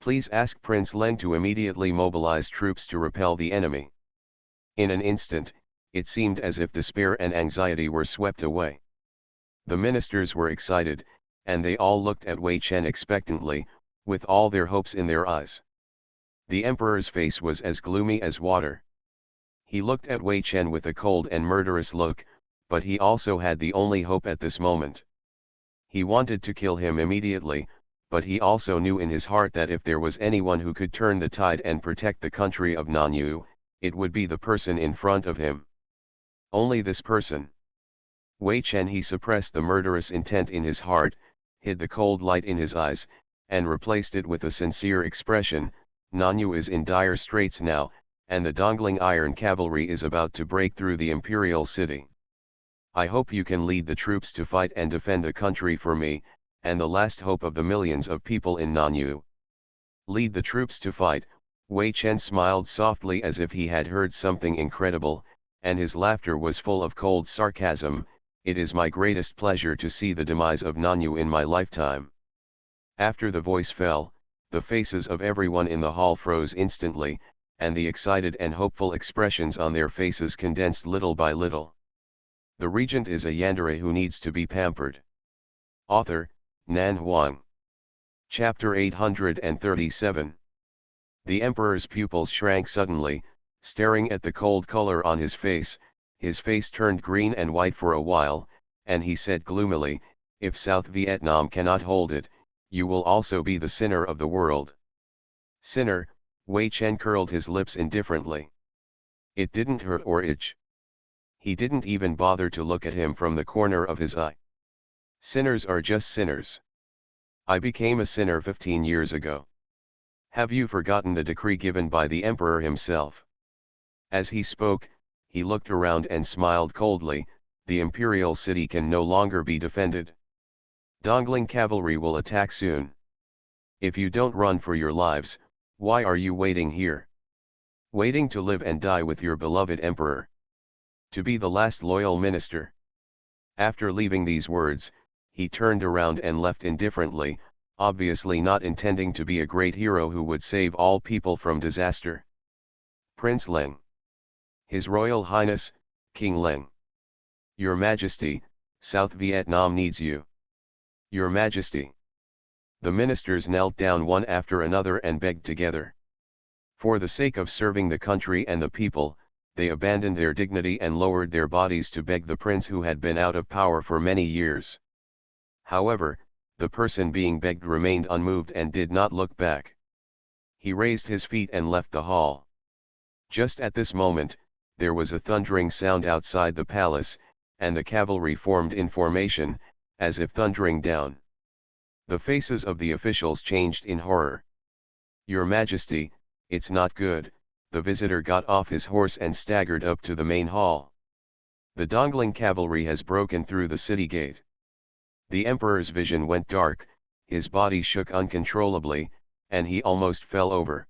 Please ask Prince Leng to immediately mobilize troops to repel the enemy. In an instant, it seemed as if despair and anxiety were swept away. The ministers were excited, and they all looked at Wei Chen expectantly, with all their hopes in their eyes. The emperor's face was as gloomy as water. He looked at Wei Chen with a cold and murderous look, but he also had the only hope at this moment. He wanted to kill him immediately, but he also knew in his heart that if there was anyone who could turn the tide and protect the country of Nanyu, it would be the person in front of him. Only this person. Wei Chen. He suppressed the murderous intent in his heart, hid the cold light in his eyes, and replaced it with a sincere expression. Nanyu is in dire straits now, and the Dongling Iron Cavalry is about to break through the imperial city. I hope you can lead the troops to fight and defend the country for me, and the last hope of the millions of people in Nanyu. Lead the troops to fight. Wei Chen smiled softly as if he had heard something incredible, and his laughter was full of cold sarcasm. It is my greatest pleasure to see the demise of Nanyu in my lifetime. After the voice fell, the faces of everyone in the hall froze instantly, and the excited and hopeful expressions on their faces condensed little by little. The regent is a yandere who needs to be pampered. Author, Nan Huang. Chapter 837. The emperor's pupils shrank suddenly, staring at the cold color on his face turned green and white for a while, and he said gloomily, if South Vietnam cannot hold it, you will also be the sinner of the world. Sinner? Wei Chen curled his lips indifferently. It didn't hurt or itch. He didn't even bother to look at him from the corner of his eye. Sinners are just sinners. I became a sinner 15 years ago. Have you forgotten the decree given by the emperor himself? As he spoke, he looked around and smiled coldly. The imperial city can no longer be defended. Dongling cavalry will attack soon. If you don't run for your lives, why are you waiting here? Waiting to live and die with your beloved emperor. To be the last loyal minister. After leaving these words, he turned around and left indifferently, obviously not intending to be a great hero who would save all people from disaster. Prince Leng. His Royal Highness, King Leng. Your Majesty, South Vietnam needs you. Your Majesty. The ministers knelt down one after another and begged together. For the sake of serving the country and the people, they abandoned their dignity and lowered their bodies to beg the prince who had been out of power for many years. However, the person being begged remained unmoved and did not look back. He raised his feet and left the hall. Just at this moment, there was a thundering sound outside the palace, and the cavalry formed in formation, as if thundering down. The faces of the officials changed in horror. Your Majesty, it's not good. The visitor got off his horse and staggered up to the main hall. The Dongling cavalry has broken through the city gate. The emperor's vision went dark, his body shook uncontrollably, and he almost fell over.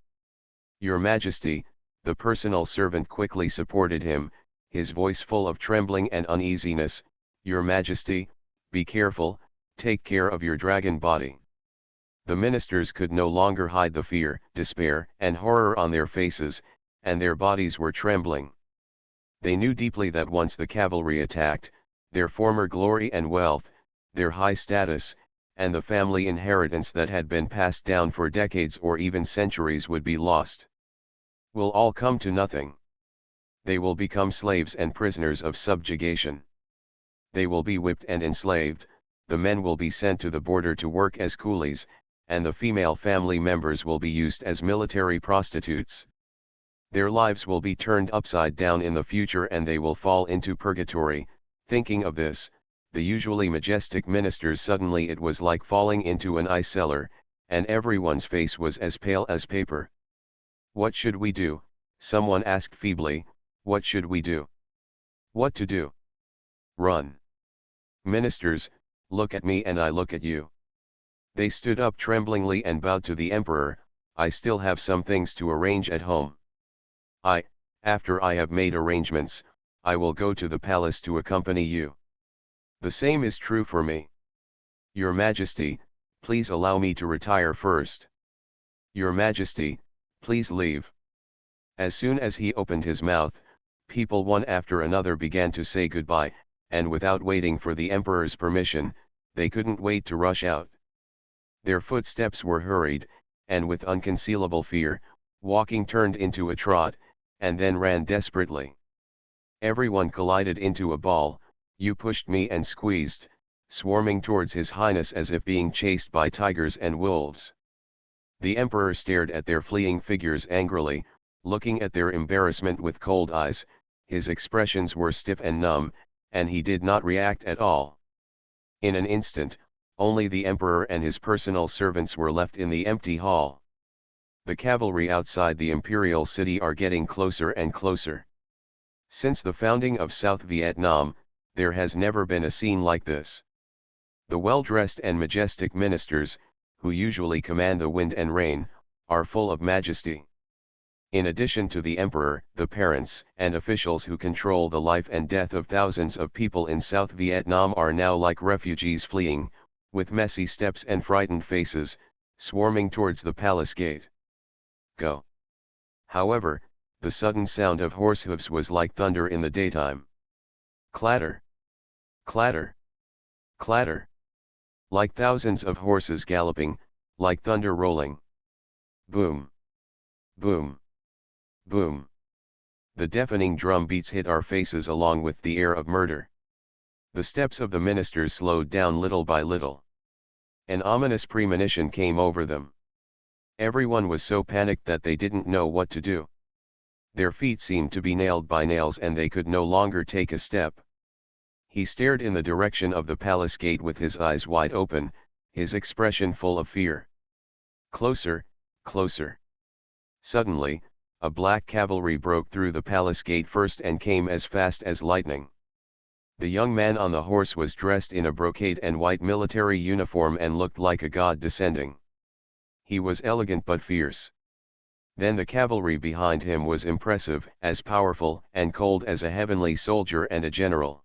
Your Majesty, the personal servant quickly supported him, his voice full of trembling and uneasiness. Your Majesty, be careful, take care of your dragon body. The ministers could no longer hide the fear, despair, and horror on their faces, and their bodies were trembling. They knew deeply that once the cavalry attacked, their former glory and wealth, their high status, and the family inheritance that had been passed down for decades or even centuries would be lost. Will all come to nothing. They will become slaves and prisoners of subjugation. They will be whipped and enslaved, the men will be sent to the border to work as coolies, and the female family members will be used as military prostitutes. Their lives will be turned upside down in the future and they will fall into purgatory. Thinking of this, the usually majestic ministers suddenly it was like falling into an ice cellar, and everyone's face was as pale as paper. What should we do? Someone asked feebly. What should we do? What to do? Run. Ministers, look at me and I look at you. They stood up tremblingly and bowed to the emperor. I still have some things to arrange at home. After I have made arrangements, I will go to the palace to accompany you. The same is true for me. Your Majesty, please allow me to retire first. Your Majesty, please leave. As soon as he opened his mouth, people one after another began to say goodbye, and without waiting for the emperor's permission, they couldn't wait to rush out. Their footsteps were hurried, and with unconcealable fear, walking turned into a trot, and then ran desperately. Everyone collided into a ball, you pushed me and squeezed, swarming towards His Highness as if being chased by tigers and wolves. The emperor stared at their fleeing figures angrily, looking at their embarrassment with cold eyes. His expressions were stiff and numb, and he did not react at all. In an instant, only the emperor and his personal servants were left in the empty hall. The cavalry outside the imperial city are getting closer and closer. Since the founding of South Vietnam, there has never been a scene like this. The well-dressed and majestic ministers, who usually command the wind and rain, are full of majesty. In addition to the emperor, the parents and officials who control the life and death of thousands of people in South Vietnam are now like refugees fleeing, with messy steps and frightened faces, swarming towards the palace gate. Go. However, the sudden sound of horse hooves was like thunder in the daytime. Clatter. Clatter. Clatter. Like thousands of horses galloping, like thunder rolling. Boom. Boom. Boom. The deafening drum beats hit our faces along with the air of murder. The steps of the ministers slowed down little by little. An ominous premonition came over them. Everyone was so panicked that they didn't know what to do. Their feet seemed to be nailed by nails and they could no longer take a step. He stared in the direction of the palace gate with his eyes wide open, his expression full of fear. Closer, closer. Suddenly, a black cavalry broke through the palace gate first and came as fast as lightning. The young man on the horse was dressed in a brocade and white military uniform and looked like a god descending. He was elegant but fierce. Then the cavalry behind him was impressive, as powerful and cold as a heavenly soldier and a general.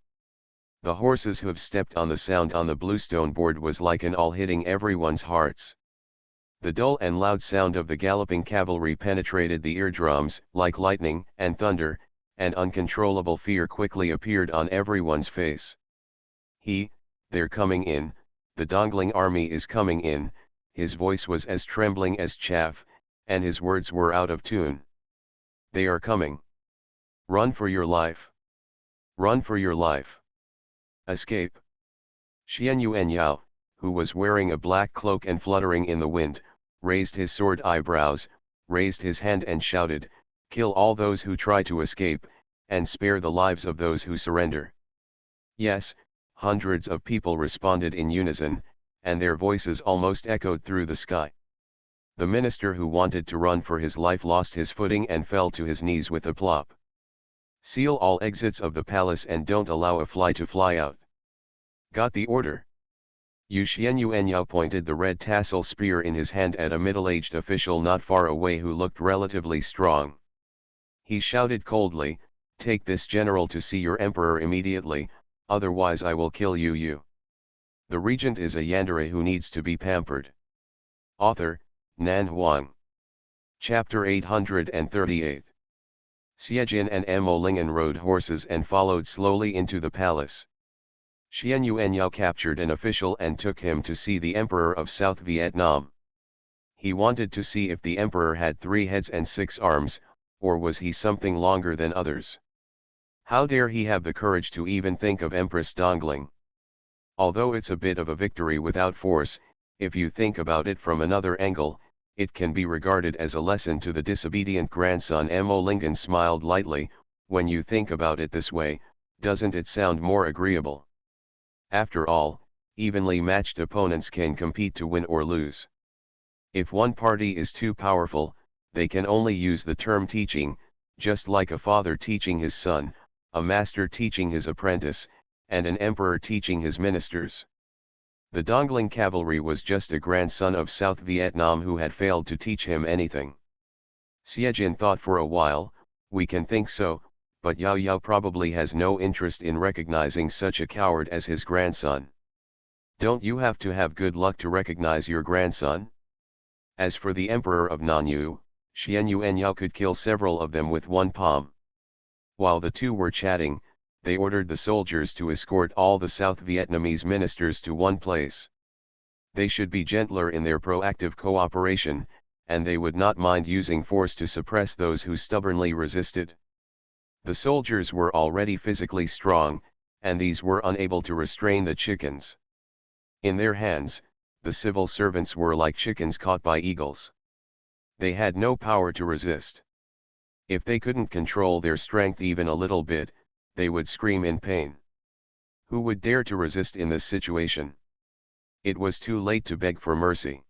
The horse's hooves stepped on the sound on the bluestone board was like an awl hitting everyone's hearts. The dull and loud sound of the galloping cavalry penetrated the eardrums, like lightning and thunder, and uncontrollable fear quickly appeared on everyone's face. They're coming in, the Dongling army is coming in. His voice was as trembling as chaff, and his words were out of tune. They are coming. Run for your life. Run for your life. Escape. Xian Yuanyao, who was wearing a black cloak and fluttering in the wind, raised his sword eyebrows, raised his hand and shouted, "Kill all those who try to escape, and spare the lives of those who surrender." Yes, hundreds of people responded in unison, and their voices almost echoed through the sky. The minister who wanted to run for his life lost his footing and fell to his knees with a plop. "Seal all exits of the palace and don't allow a fly to fly out." "Got the order." Yu Xianyao pointed the red tassel spear in his hand at a middle-aged official not far away who looked relatively strong. He shouted coldly, "Take this general to see your emperor immediately, otherwise I will kill you. The regent is a yandere who needs to be pampered." Author, Nan Huang. Chapter 838. Xiejin and Amolingen rode horses and followed slowly into the palace. Xian Yuanyao captured an official and took him to see the emperor of South Vietnam. He wanted to see if the emperor had 3 heads and 6 arms, or was he something longer than others. How dare he have the courage to even think of Empress Dongling? Although it's a bit of a victory without force, if you think about it from another angle, it can be regarded as a lesson to the disobedient grandson. Amolingen smiled lightly. When you think about it this way, doesn't it sound more agreeable? After all, evenly matched opponents can compete to win or lose. If one party is too powerful, they can only use the term teaching, just like a father teaching his son, a master teaching his apprentice, and an emperor teaching his ministers. The Dongling cavalry was just a grandson of South Vietnam who had failed to teach him anything. Xiejin thought for a while, we can think so, but Yao Yao probably has no interest in recognizing such a coward as his grandson. Don't you have to have good luck to recognize your grandson? As for the emperor of Nanyu, Xian Yuanyao could kill several of them with one palm. While the two were chatting, they ordered the soldiers to escort all the South Vietnamese ministers to one place. They should be gentler in their proactive cooperation, and they would not mind using force to suppress those who stubbornly resisted. The soldiers were already physically strong, and these were unable to restrain the chickens. In their hands, the civil servants were like chickens caught by eagles. They had no power to resist. If they couldn't control their strength even a little bit, they would scream in pain. Who would dare to resist in this situation? It was too late to beg for mercy.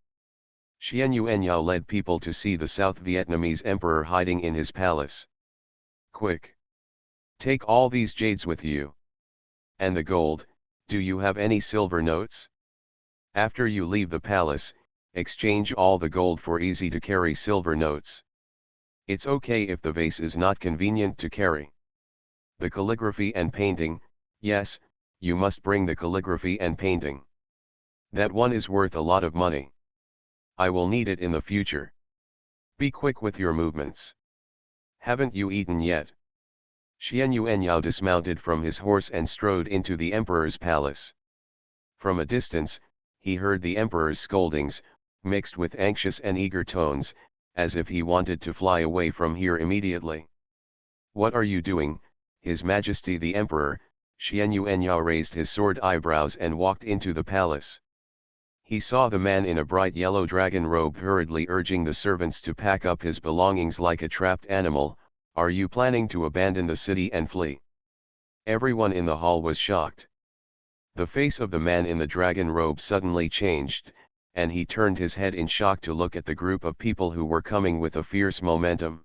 Xian Yuanyao led people to see the South Vietnamese emperor hiding in his palace. "Quick! Take all these jades with you. And the gold, do you have any silver notes? After you leave the palace, exchange all the gold for easy-to-carry silver notes. It's okay if the vase is not convenient to carry. The calligraphy and painting, yes, you must bring the calligraphy and painting. That one is worth a lot of money. I will need it in the future. Be quick with your movements. Haven't you eaten yet?" Xian Yuanyao dismounted from his horse and strode into the emperor's palace. From a distance, he heard the emperor's scoldings, mixed with anxious and eager tones, as if he wanted to fly away from here immediately. "What are you doing, His Majesty the Emperor?" Xian Yuanyao raised his sword eyebrows and walked into the palace. He saw the man in a bright yellow dragon robe hurriedly urging the servants to pack up his belongings like a trapped animal. "Are you planning to abandon the city and flee?" Everyone in the hall was shocked. The face of the man in the dragon robe suddenly changed, and he turned his head in shock to look at the group of people who were coming with a fierce momentum.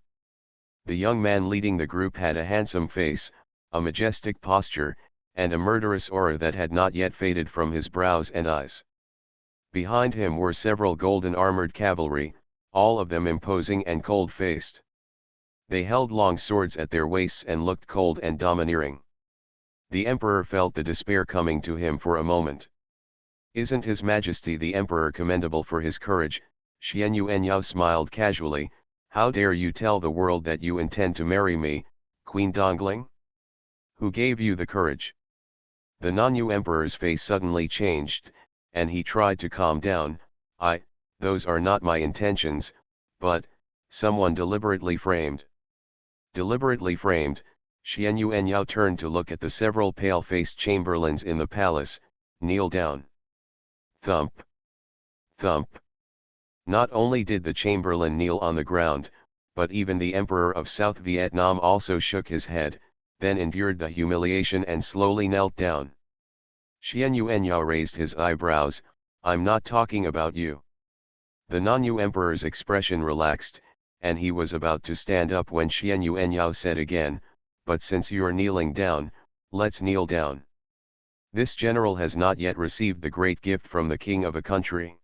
The young man leading the group had a handsome face, a majestic posture, and a murderous aura that had not yet faded from his brows and eyes. Behind him were several golden armored cavalry, all of them imposing and cold-faced. They held long swords at their waists and looked cold and domineering. The emperor felt the despair coming to him for a moment. "Isn't His Majesty the Emperor commendable for his courage?" Xian Yuanyao smiled casually. "How dare you tell the world that you intend to marry me, Queen Dongling? Who gave you the courage? The Nonyu emperor's face suddenly changed, and he tried to calm down. Those are not my intentions, but, someone deliberately framed. Deliberately framed, Xian Yuanyao turned to look at the several pale-faced chamberlains in the palace. Kneel down. Thump. Thump. Not only did the chamberlain kneel on the ground, but even the emperor of South Vietnam also shook his head, then endured the humiliation and slowly knelt down. Xian Yuanyao raised his eyebrows. I'm not talking about you. The Nonyu emperor's expression relaxed, and he was about to stand up when Xian Yuanyao said again, but since you're kneeling down, let's kneel down. This general has not yet received the great gift from the king of a country.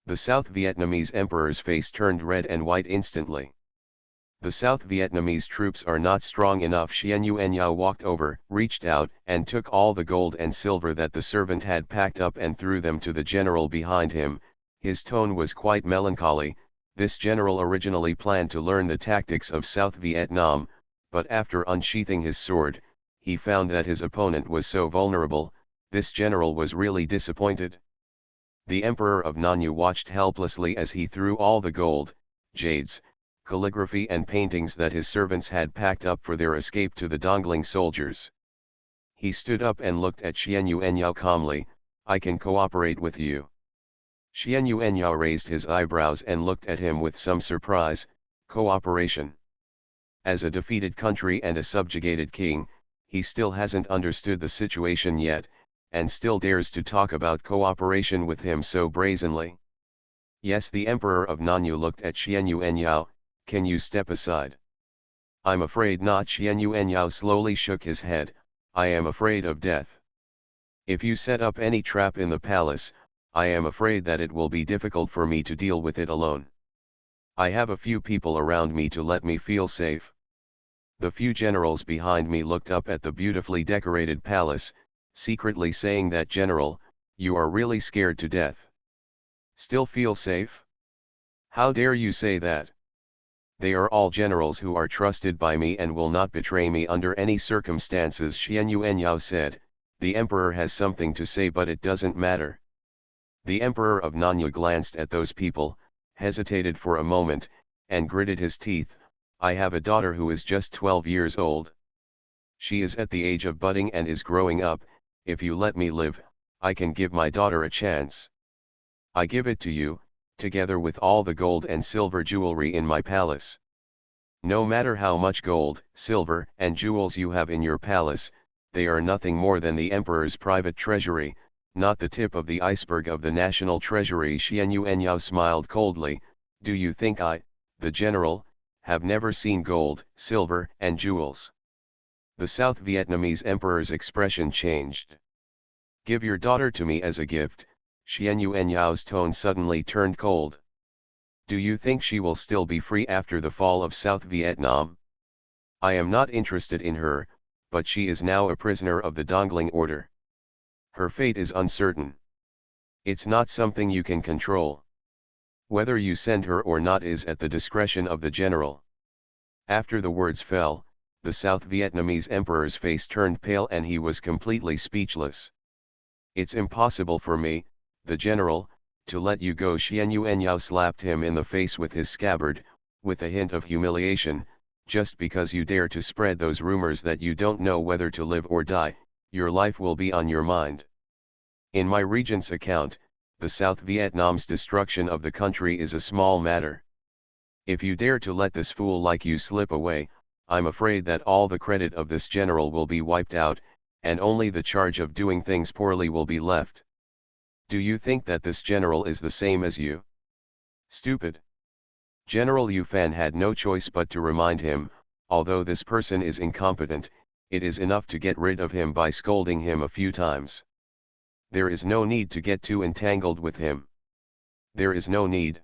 The South Vietnamese emperor's face turned red and white instantly. The South Vietnamese troops are not strong enough. Xian Yuanyao walked over, reached out, and took all the gold and silver that the servant had packed up and threw them to the general behind him. His tone was quite melancholy. This general originally planned to learn the tactics of South Vietnam, but after unsheathing his sword, he found that his opponent was so vulnerable. This general was really disappointed. The Emperor of Nonyu watched helplessly as he threw all the gold, jades, calligraphy and paintings that his servants had packed up for their escape to the Dongling soldiers. He stood up and looked at Xian Yuanyao calmly. I can cooperate with you. Xian Yuanyao raised his eyebrows and looked at him with some surprise. Cooperation. As a defeated country and a subjugated king, he still hasn't understood the situation yet, and still dares to talk about cooperation with him so brazenly. Yes, the Emperor of Nonyu looked at Xian Yuanyao. Can you step aside? I'm afraid not. Xian Yuanyao slowly shook his head. I am afraid of death. If you set up any trap in the palace, I am afraid that it will be difficult for me to deal with it alone. I have a few people around me to let me feel safe. The few generals behind me looked up at the beautifully decorated palace, secretly saying that General, you are really scared to death. Still feel safe? How dare you say that? They are all generals who are trusted by me and will not betray me under any circumstances. Xian Yuanyao said. The emperor has something to say, but it doesn't matter. The Emperor of Nonyu glanced at those people, hesitated for a moment, and gritted his teeth. I have a daughter who is just 12 years old. She is at the age of budding and is growing up. If you let me live, I can give my daughter a chance. I give it to you, together with all the gold and silver jewelry in my palace. No matter how much gold, silver, and jewels you have in your palace, they are nothing more than the emperor's private treasury, not the tip of the iceberg of the national treasury. Xian Yuanyao smiled coldly. Do you think I, the general, have never seen gold, silver, and jewels? The South Vietnamese emperor's expression changed. Give your daughter to me as a gift. Xian Yuanyao's tone suddenly turned cold. Do you think she will still be free after the fall of South Vietnam? I am not interested in her, but she is now a prisoner of the Dongling order. Her fate is uncertain. It's not something you can control. Whether you send her or not is at the discretion of the general. After the words fell, the South Vietnamese emperor's face turned pale and he was completely speechless. It's impossible for me, the general, to let you go. Xian Yuanyao slapped him in the face with his scabbard, with a hint of humiliation. Just because you dare to spread those rumors that you don't know whether to live or die, your life will be on your mind. In my regent's account, the South Vietnam's destruction of the country is a small matter. If you dare to let this fool like you slip away, I'm afraid that all the credit of this general will be wiped out, and only the charge of doing things poorly will be left. Do you think that this general is the same as you? Stupid. General Yufan had no choice but to remind him, although this person is incompetent, it is enough to get rid of him by scolding him a few times. There is no need to get too entangled with him. There is no need.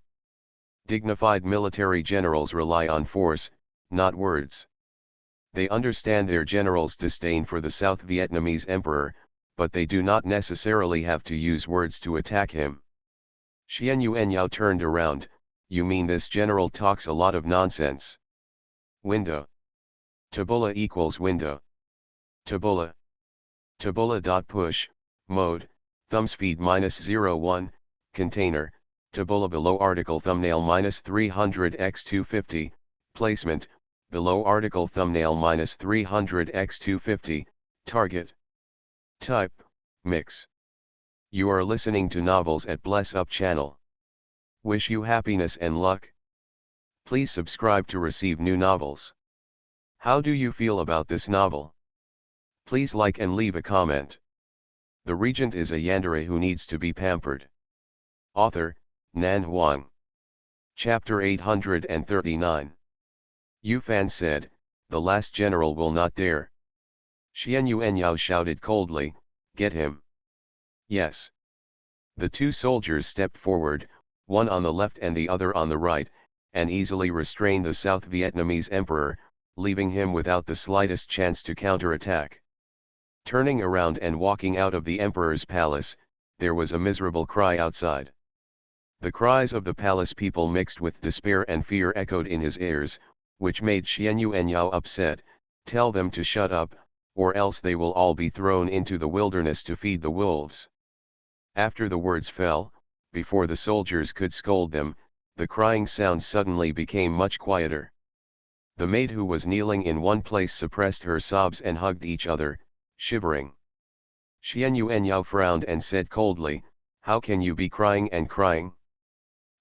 Dignified military generals rely on force, not words. They understand their general's disdain for the South Vietnamese emperor, but they do not necessarily have to use words to attack him. Xian Yuanyao turned around. You mean this general talks a lot of nonsense? Window. Tabula equals window. Tabula. Tabula.push, mode, thumbs feed -01, container, tabula below article thumbnail -300x250, placement, below article thumbnail -300x250, target. Type, mix. You are listening to novels at Bless Up channel. Wish you happiness and luck. Please subscribe to receive new novels. How do you feel about this novel? Please like and leave a comment. The regent is a yandere who needs to be pampered. Author, Nan Huang. Chapter 839. Yu Fan said, "The last general will not dare." Xian Yuanyao shouted coldly, "Get him." Yes. The two soldiers stepped forward, one on the left and the other on the right, and easily restrained the South Vietnamese emperor, leaving him without the slightest chance to counterattack. Turning around and walking out of the emperor's palace, there was a miserable cry outside. The cries of the palace people mixed with despair and fear echoed in his ears, which made Xian Yuanyao upset. "Tell them to shut up, or else they will all be thrown into the wilderness to feed the wolves." After the words fell, before the soldiers could scold them, the crying sound suddenly became much quieter. The maid who was kneeling in one place suppressed her sobs and hugged each other, shivering. Xian Yuanyao frowned and said coldly, "How can you be crying and crying?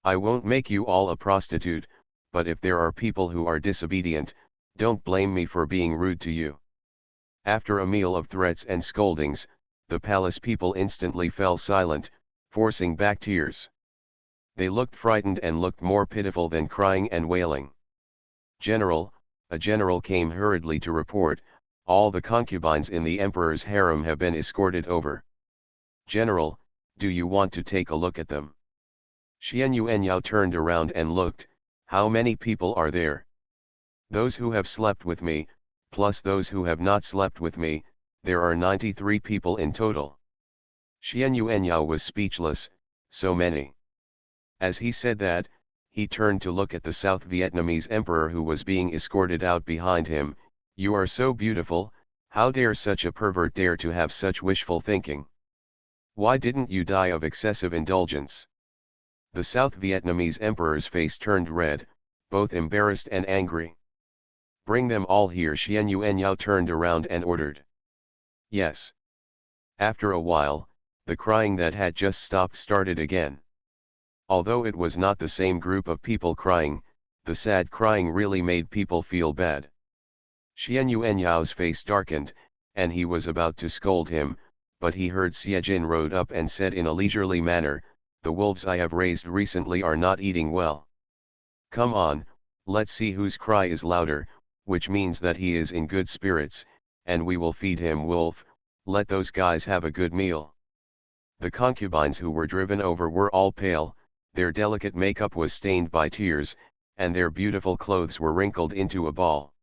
I won't make you all a prostitute, but if there are people who are disobedient, don't blame me for being rude to you." After a meal of threats and scoldings, the palace people instantly fell silent, forcing back tears. They looked frightened and looked more pitiful than crying and wailing. "General," a general came hurriedly to report, "all the concubines in the emperor's harem have been escorted over." "General, do you want to take a look at them?" Xian Yuanyao turned around and looked. "How many people are there?" "Those who have slept with me, plus those who have not slept with me, there are 93 people in total." Xian Yuanyao was speechless, so many. As he said that, he turned to look at the South Vietnamese emperor who was being escorted out behind him. "You are so beautiful, how dare such a pervert dare to have such wishful thinking? Why didn't you die of excessive indulgence?" The South Vietnamese emperor's face turned red, both embarrassed and angry. "Bring them all here," Xian Yuanyao turned around and ordered. Yes. After a while, the crying that had just stopped started again. Although it was not the same group of people crying, the sad crying really made people feel bad. Xian Yuanyao's face darkened, and he was about to scold him, but he heard Xiejin rode up and said in a leisurely manner, "The wolves I have raised recently are not eating well. Come on, let's see whose cry is louder, which means that he is in good spirits, and we will feed him. Wolf, let those guys have a good meal." The concubines who were driven over were all pale, their delicate makeup was stained by tears, and their beautiful clothes were wrinkled into a ball.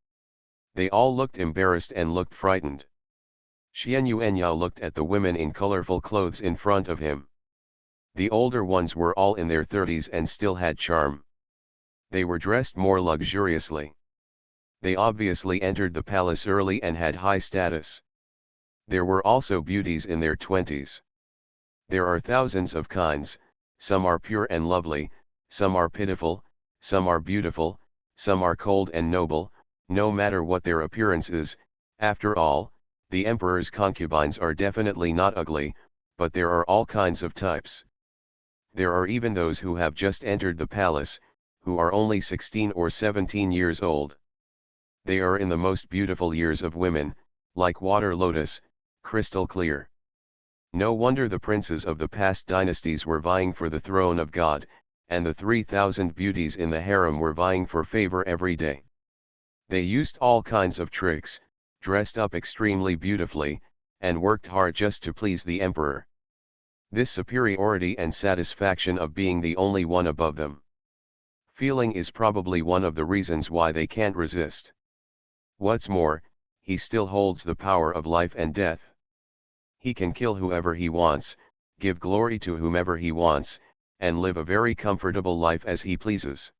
They all looked embarrassed and looked frightened. Xian Yuanyao looked at the women in colorful clothes in front of him. The older ones were all in their 30s and still had charm. They were dressed more luxuriously. They obviously entered the palace early and had high status. There were also beauties in their 20s. There are thousands of kinds, some are pure and lovely, some are pitiful, some are beautiful, some are cold and noble. No matter what their appearance is, after all, the emperor's concubines are definitely not ugly, but there are all kinds of types. There are even those who have just entered the palace, who are only 16 or 17 years old. They are in the most beautiful years of women, like water lotus, crystal clear. No wonder the princes of the past dynasties were vying for the throne of God, and the 3,000 beauties in the harem were vying for favor every day. They used all kinds of tricks, dressed up extremely beautifully, and worked hard just to please the emperor. This superiority and satisfaction of being the only one above them feeling is probably one of the reasons why they can't resist. What's more, he still holds the power of life and death. He can kill whoever he wants, give glory to whomever he wants, and live a very comfortable life as he pleases.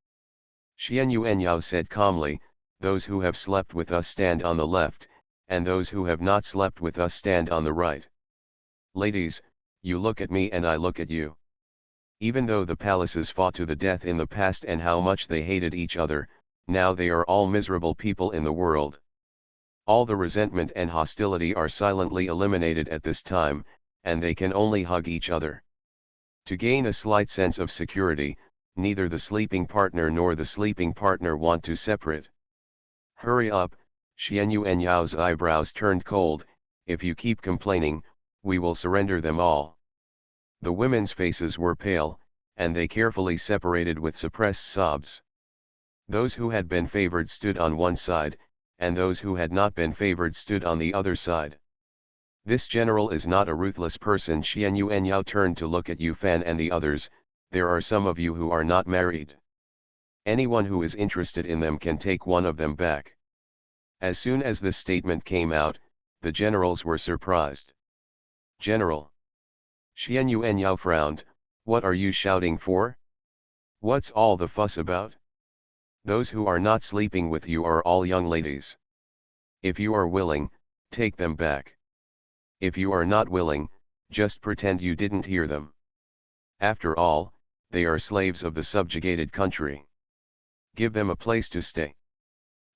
Xian Yuanyao said calmly, those who have slept with us stand on the left, and those who have not slept with us stand on the right. Ladies, you look at me and I look at you. Even though the palaces fought to the death in the past and how much they hated each other, now they are all miserable people in the world. All the resentment and hostility are silently eliminated at this time, and they can only hug each other. To gain a slight sense of security, neither the sleeping partner nor the sleeping partner want to separate. Hurry up, Xian Yu and Yao's eyebrows turned cold. If you keep complaining, we will surrender them all. The women's faces were pale, and they carefully separated with suppressed sobs. Those who had been favored stood on one side, and those who had not been favored stood on the other side. This general is not a ruthless person. Xian Yu and Yao turned to look at Yu Fan and the others. There are some of you who are not married. Anyone who is interested in them can take one of them back. As soon as this statement came out, the generals were surprised. General. Xian Yu and Yao frowned. What are you shouting for? What's all the fuss about? Those who are not sleeping with you are all young ladies. If you are willing, take them back. If you are not willing, just pretend you didn't hear them. After all, they are slaves of the subjugated country. Give them a place to stay.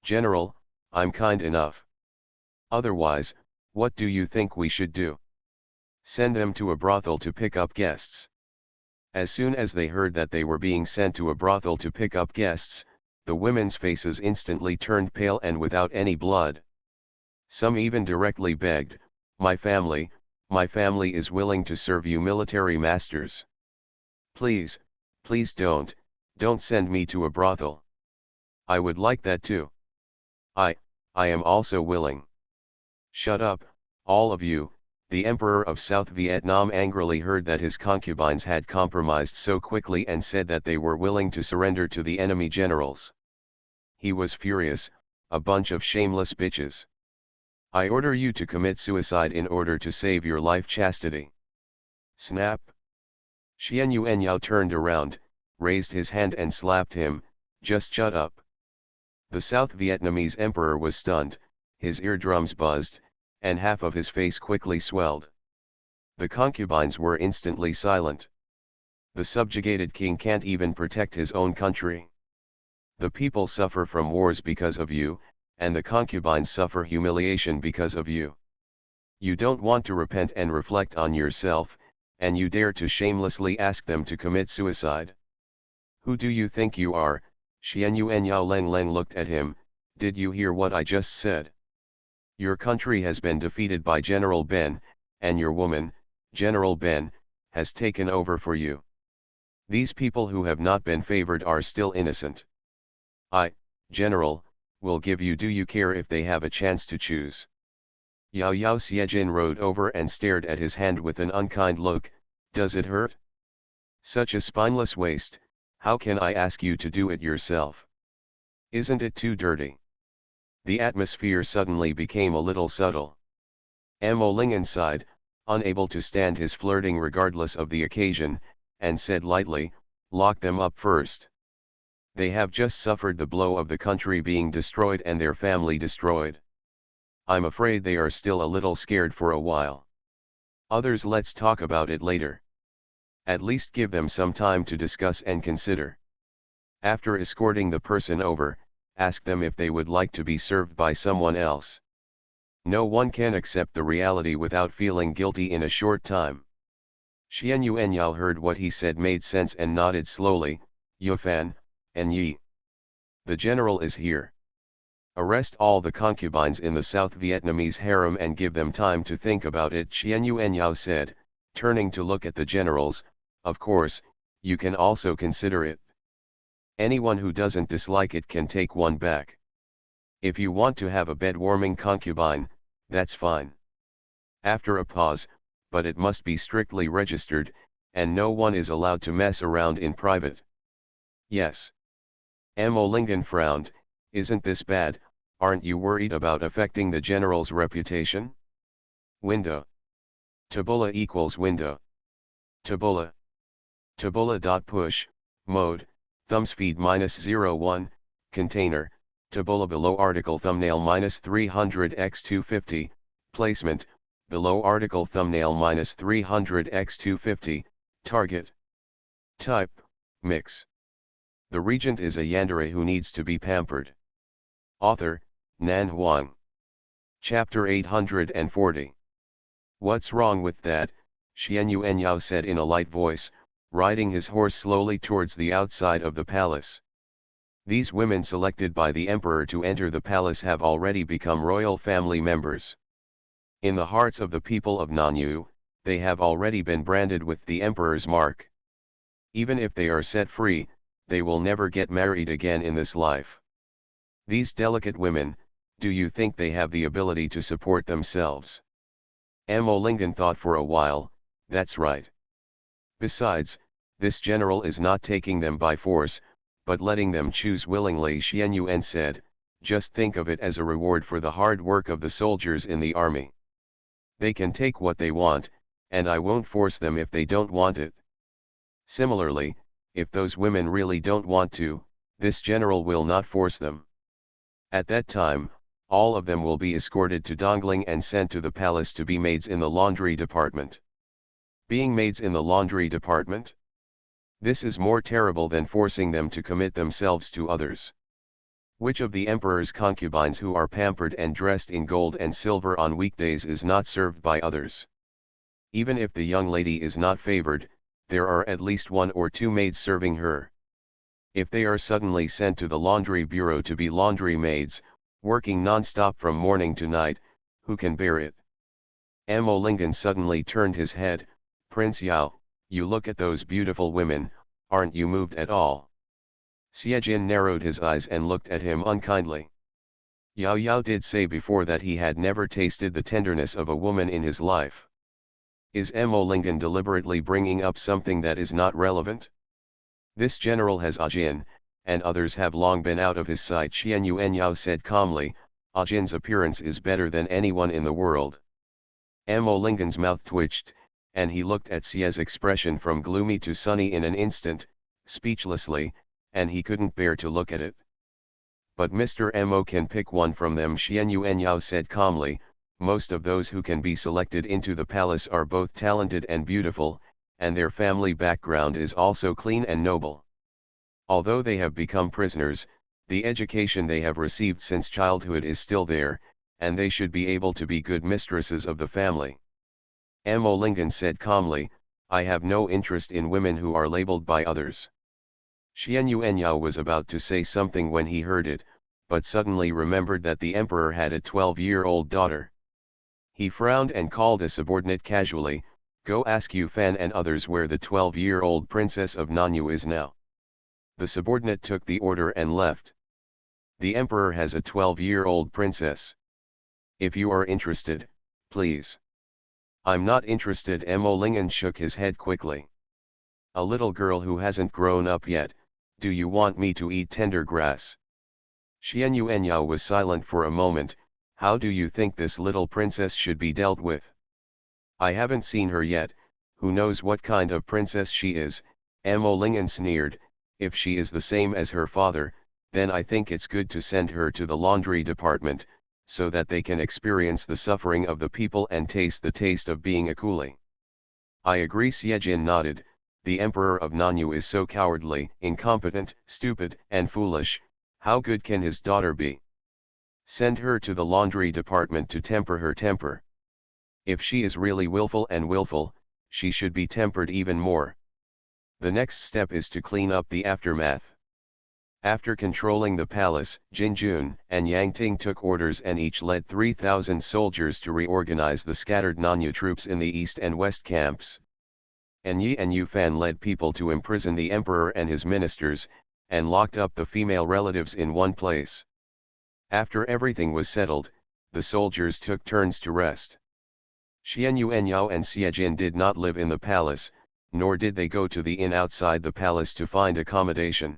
General, I'm kind enough. Otherwise, what do you think we should do? Send them to a brothel to pick up guests. As soon as they heard that they were being sent to a brothel to pick up guests, the women's faces instantly turned pale and without any blood. Some even directly begged, my family is willing to serve you military masters. Please, please don't send me to a brothel. I would like that too. I am also willing. Shut up, all of you. The Emperor of South Vietnam angrily heard that his concubines had compromised so quickly and said that they were willing to surrender to the enemy generals. He was furious, a bunch of shameless bitches. I order you to commit suicide in order to save your life. Chastity. Snap. Xian Yu and Yao turned around, raised his hand and slapped him. Just shut up. The South Vietnamese emperor was stunned, his eardrums buzzed, and half of his face quickly swelled. The concubines were instantly silent. The subjugated king can't even protect his own country. The people suffer from wars because of you, and the concubines suffer humiliation because of you. You don't want to repent and reflect on yourself, and you dare to shamelessly ask them to commit suicide. Who do you think you are? Xian Yu and Yao Leng looked at him. Did you hear what I just said? Your country has been defeated by General Ben, and your woman, General Ben, has taken over for you. These people who have not been favored are still innocent. I, General, will give you. Do you care if they have a chance to choose? Yao Xiejin rode over and stared at his hand with an unkind look. Does it hurt? Such a spineless waste, how can I ask you to do it yourself? Isn't it too dirty? The atmosphere suddenly became a little subtle. Mo Lingen sighed, unable to stand his flirting regardless of the occasion, and said lightly, lock them up first. They have just suffered the blow of the country being destroyed and their family destroyed. I'm afraid they are still a little scared for a while. Others, let's talk about it later. At least give them some time to discuss and consider. After escorting the person over, ask them if they would like to be served by someone else. No one can accept the reality without feeling guilty in a short time. Xian Yu and Yao heard what he said made sense and nodded slowly. Yu Fan, and Yi. The general is here. Arrest all the concubines in the South Vietnamese harem and give them time to think about it, Xian Yu and Yao said, turning to look at the generals. Of course, you can also consider it. Anyone who doesn't dislike it can take one back. If you want to have a bed-warming concubine, that's fine. After a pause, but it must be strictly registered, and no one is allowed to mess around in private. Yes. Mo Lingen frowned. Isn't this bad? Aren't you worried about affecting the general's reputation? Window. Tabula equals window. Tabula. Tabula.push, mode, thumbspeed -01, container, Tabula below article thumbnail -300x250, placement, below article thumbnail -300x250, target. Type, mix. The regent is a yandere who needs to be pampered. Author, Nan Huang. Chapter 840. What's wrong with that? Xianyu Enyao said in a light voice, riding his horse slowly towards the outside of the palace. These women selected by the emperor to enter the palace have already become royal family members. In the hearts of the people of Nanyu, they have already been branded with the emperor's mark. Even if they are set free, they will never get married again in this life. These delicate women, do you think they have the ability to support themselves? Amolingan thought for a while, that's right. Besides, this general is not taking them by force, but letting them choose willingly. Xian Yuan said, just think of it as a reward for the hard work of the soldiers in the army. They can take what they want, and I won't force them if they don't want it. Similarly, if those women really don't want to, this general will not force them. At that time, all of them will be escorted to Dongling and sent to the palace to be maids in the laundry department. Being maids in the laundry department? This is more terrible than forcing them to commit themselves to others. Which of the emperor's concubines who are pampered and dressed in gold and silver on weekdays is not served by others? Even if the young lady is not favored, there are at least 1 or 2 maids serving her. If they are suddenly sent to the laundry bureau to be laundry maids, working non-stop from morning to night, who can bear it? Amolingan suddenly turned his head. Prince Yao, you look at those beautiful women, aren't you moved at all? Xiejin narrowed his eyes and looked at him unkindly. Yao Yao did say before that he had never tasted the tenderness of a woman in his life. Is Amolingan deliberately bringing up something that is not relevant? This general has Ajin, and others have long been out of his sight. Xian Yuanyao said calmly, Ajin's appearance is better than anyone in the world. Amolingan's mouth twitched, and he looked at Xie's expression from gloomy to sunny in an instant, speechlessly, and he couldn't bear to look at it. But Mr. Mo can pick one from them. Xian Yuanyao said calmly, most of those who can be selected into the palace are both talented and beautiful, and their family background is also clean and noble. Although they have become prisoners, the education they have received since childhood is still there, and they should be able to be good mistresses of the family. Amolingan said calmly, I have no interest in women who are labeled by others. Xian Yuanyao was about to say something when he heard it, but suddenly remembered that the emperor had a 12-year-old daughter. He frowned and called a subordinate casually, go ask Yu Fan and others where the 12-year-old princess of Nanyu is now. The subordinate took the order and left. The emperor has a 12-year-old princess. If you are interested, please. I'm not interested. Amolingan shook his head quickly. A little girl who hasn't grown up yet, do you want me to eat tender grass? Xian Yuanyao was silent for a moment. How do you think this little princess should be dealt with? I haven't seen her yet, who knows what kind of princess she is. Amolingan sneered, if she is the same as her father, then I think it's good to send her to the laundry department, so that they can experience the suffering of the people and taste the taste of being a coolie. I agree. Xiejin nodded, the emperor of Nanyu is so cowardly, incompetent, stupid, and foolish, how good can his daughter be? Send her to the laundry department to temper her temper. If she is really willful, she should be tempered even more. The next step is to clean up the aftermath. After controlling the palace, Jinjun and Yangting took orders and each led 3,000 soldiers to reorganize the scattered Nanyu troops in the east and west camps. Enyi and Yufan led people to imprison the emperor and his ministers, and locked up the female relatives in one place. After everything was settled, the soldiers took turns to rest. Xian Yuanyao and Xiejin did not live in the palace, nor did they go to the inn outside the palace to find accommodation.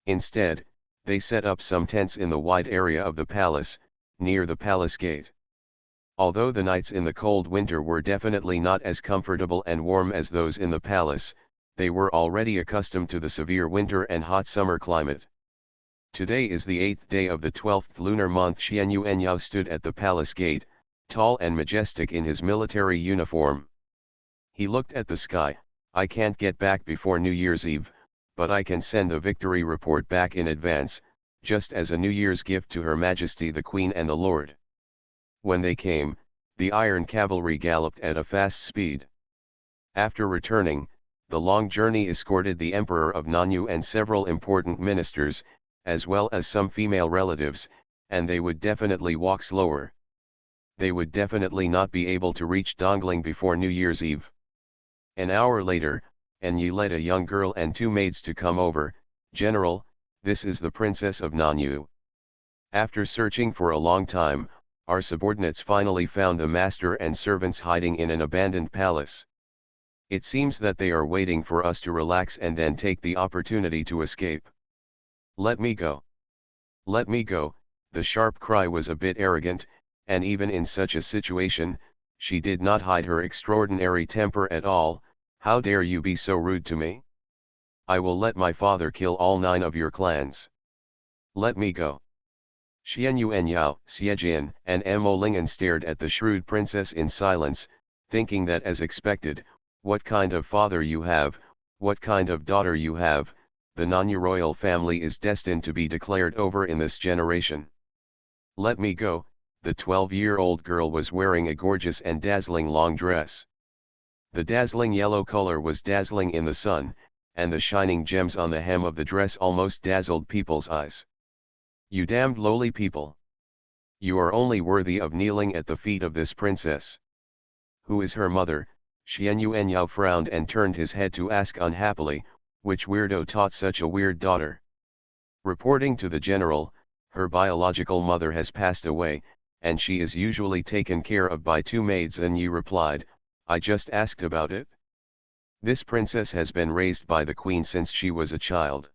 Instead, they set up some tents in the wide area of the palace, near the palace gate. Although the nights in the cold winter were definitely not as comfortable and warm as those in the palace, they were already accustomed to the severe winter and hot summer climate. Today is the 8th day of the 12th lunar month. Xian Yuanyao stood at the palace gate, tall and majestic in his military uniform. He looked at the sky. I can't get back before New Year's Eve, but I can send the victory report back in advance, just as a New Year's gift to Her Majesty the Queen and the Lord. When they came, the iron cavalry galloped at a fast speed. After returning, the long journey escorted the Emperor of Nanyu and several important ministers, as well as some female relatives, and they would definitely walk slower. They would definitely not be able to reach Dongling before New Year's Eve. An hour later, Enyi led a young girl and two maids to come over. General, this is the Princess of Nanyu. After searching for a long time, our subordinates finally found the master and servants hiding in an abandoned palace. It seems that they are waiting for us to relax and then take the opportunity to escape. Let me go. Let me go. The sharp cry was a bit arrogant, and even in such a situation, she did not hide her extraordinary temper at all. How dare you be so rude to me? I will let my father kill all 9 of your clans. Let me go. Xian Yuanyao, Xiejin, and Mo Ling'an stared at the shrewd princess in silence, thinking that as expected, what kind of father you have, what kind of daughter you have, the Nanyu royal family is destined to be declared over in this generation. Let me go. The 12-year-old girl was wearing a gorgeous and dazzling long dress. The dazzling yellow color was dazzling in the sun, and the shining gems on the hem of the dress almost dazzled people's eyes. You damned lowly people! You are only worthy of kneeling at the feet of this princess. Who is her mother? Xian Yuanyao frowned and turned his head to ask unhappily, which weirdo taught such a weird daughter? Reporting to the general, her biological mother has passed away, and she is usually taken care of by 2 maids. And Yi replied, I just asked about it. This princess has been raised by the queen since she was a child.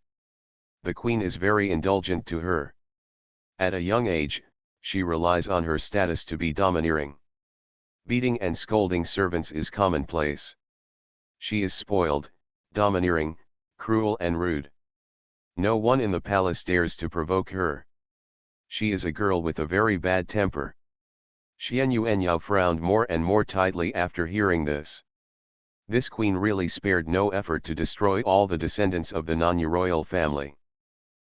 The queen is very indulgent to her. At a young age, she relies on her status to be domineering. Beating and scolding servants is commonplace. She is spoiled, domineering, cruel and rude. No one in the palace dares to provoke her. She is a girl with a very bad temper. Xian Yuanyao frowned more and more tightly after hearing this. This queen really spared no effort to destroy all the descendants of the Nanyu royal family.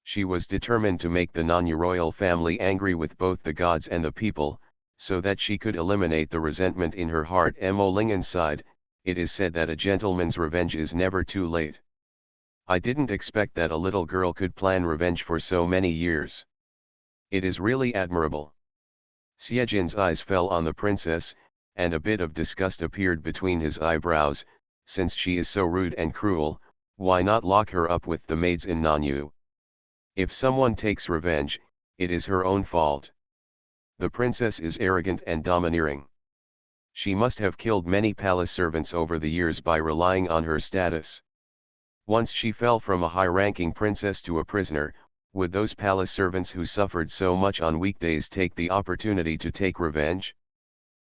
She was determined to make the Nanyu royal family angry with both the gods and the people, so that she could eliminate the resentment in her heart. Mo Ling'an sighed, it is said that a gentleman's revenge is never too late. I didn't expect that a little girl could plan revenge for so many years. It is really admirable. Xiejin's eyes fell on the princess, and a bit of disgust appeared between his eyebrows. Since she is so rude and cruel, why not lock her up with the maids in Nanyu? If someone takes revenge, it is her own fault. The princess is arrogant and domineering. She must have killed many palace servants over the years by relying on her status. Once she fell from a high-ranking princess to a prisoner, would those palace servants who suffered so much on weekdays take the opportunity to take revenge?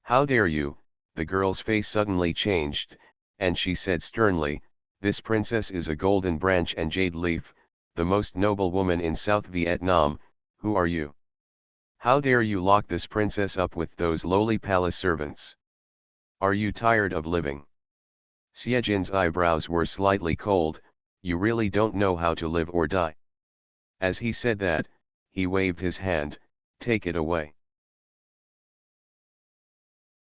How dare you? The girl's face suddenly changed, and she said sternly, this princess is a golden branch and jade leaf, the most noble woman in South Vietnam. Who are you? How dare you lock this princess up with those lowly palace servants? Are you tired of living? Xiejin's eyebrows were slightly cold. You really don't know how to live or die. As he said that, he waved his hand, take it away.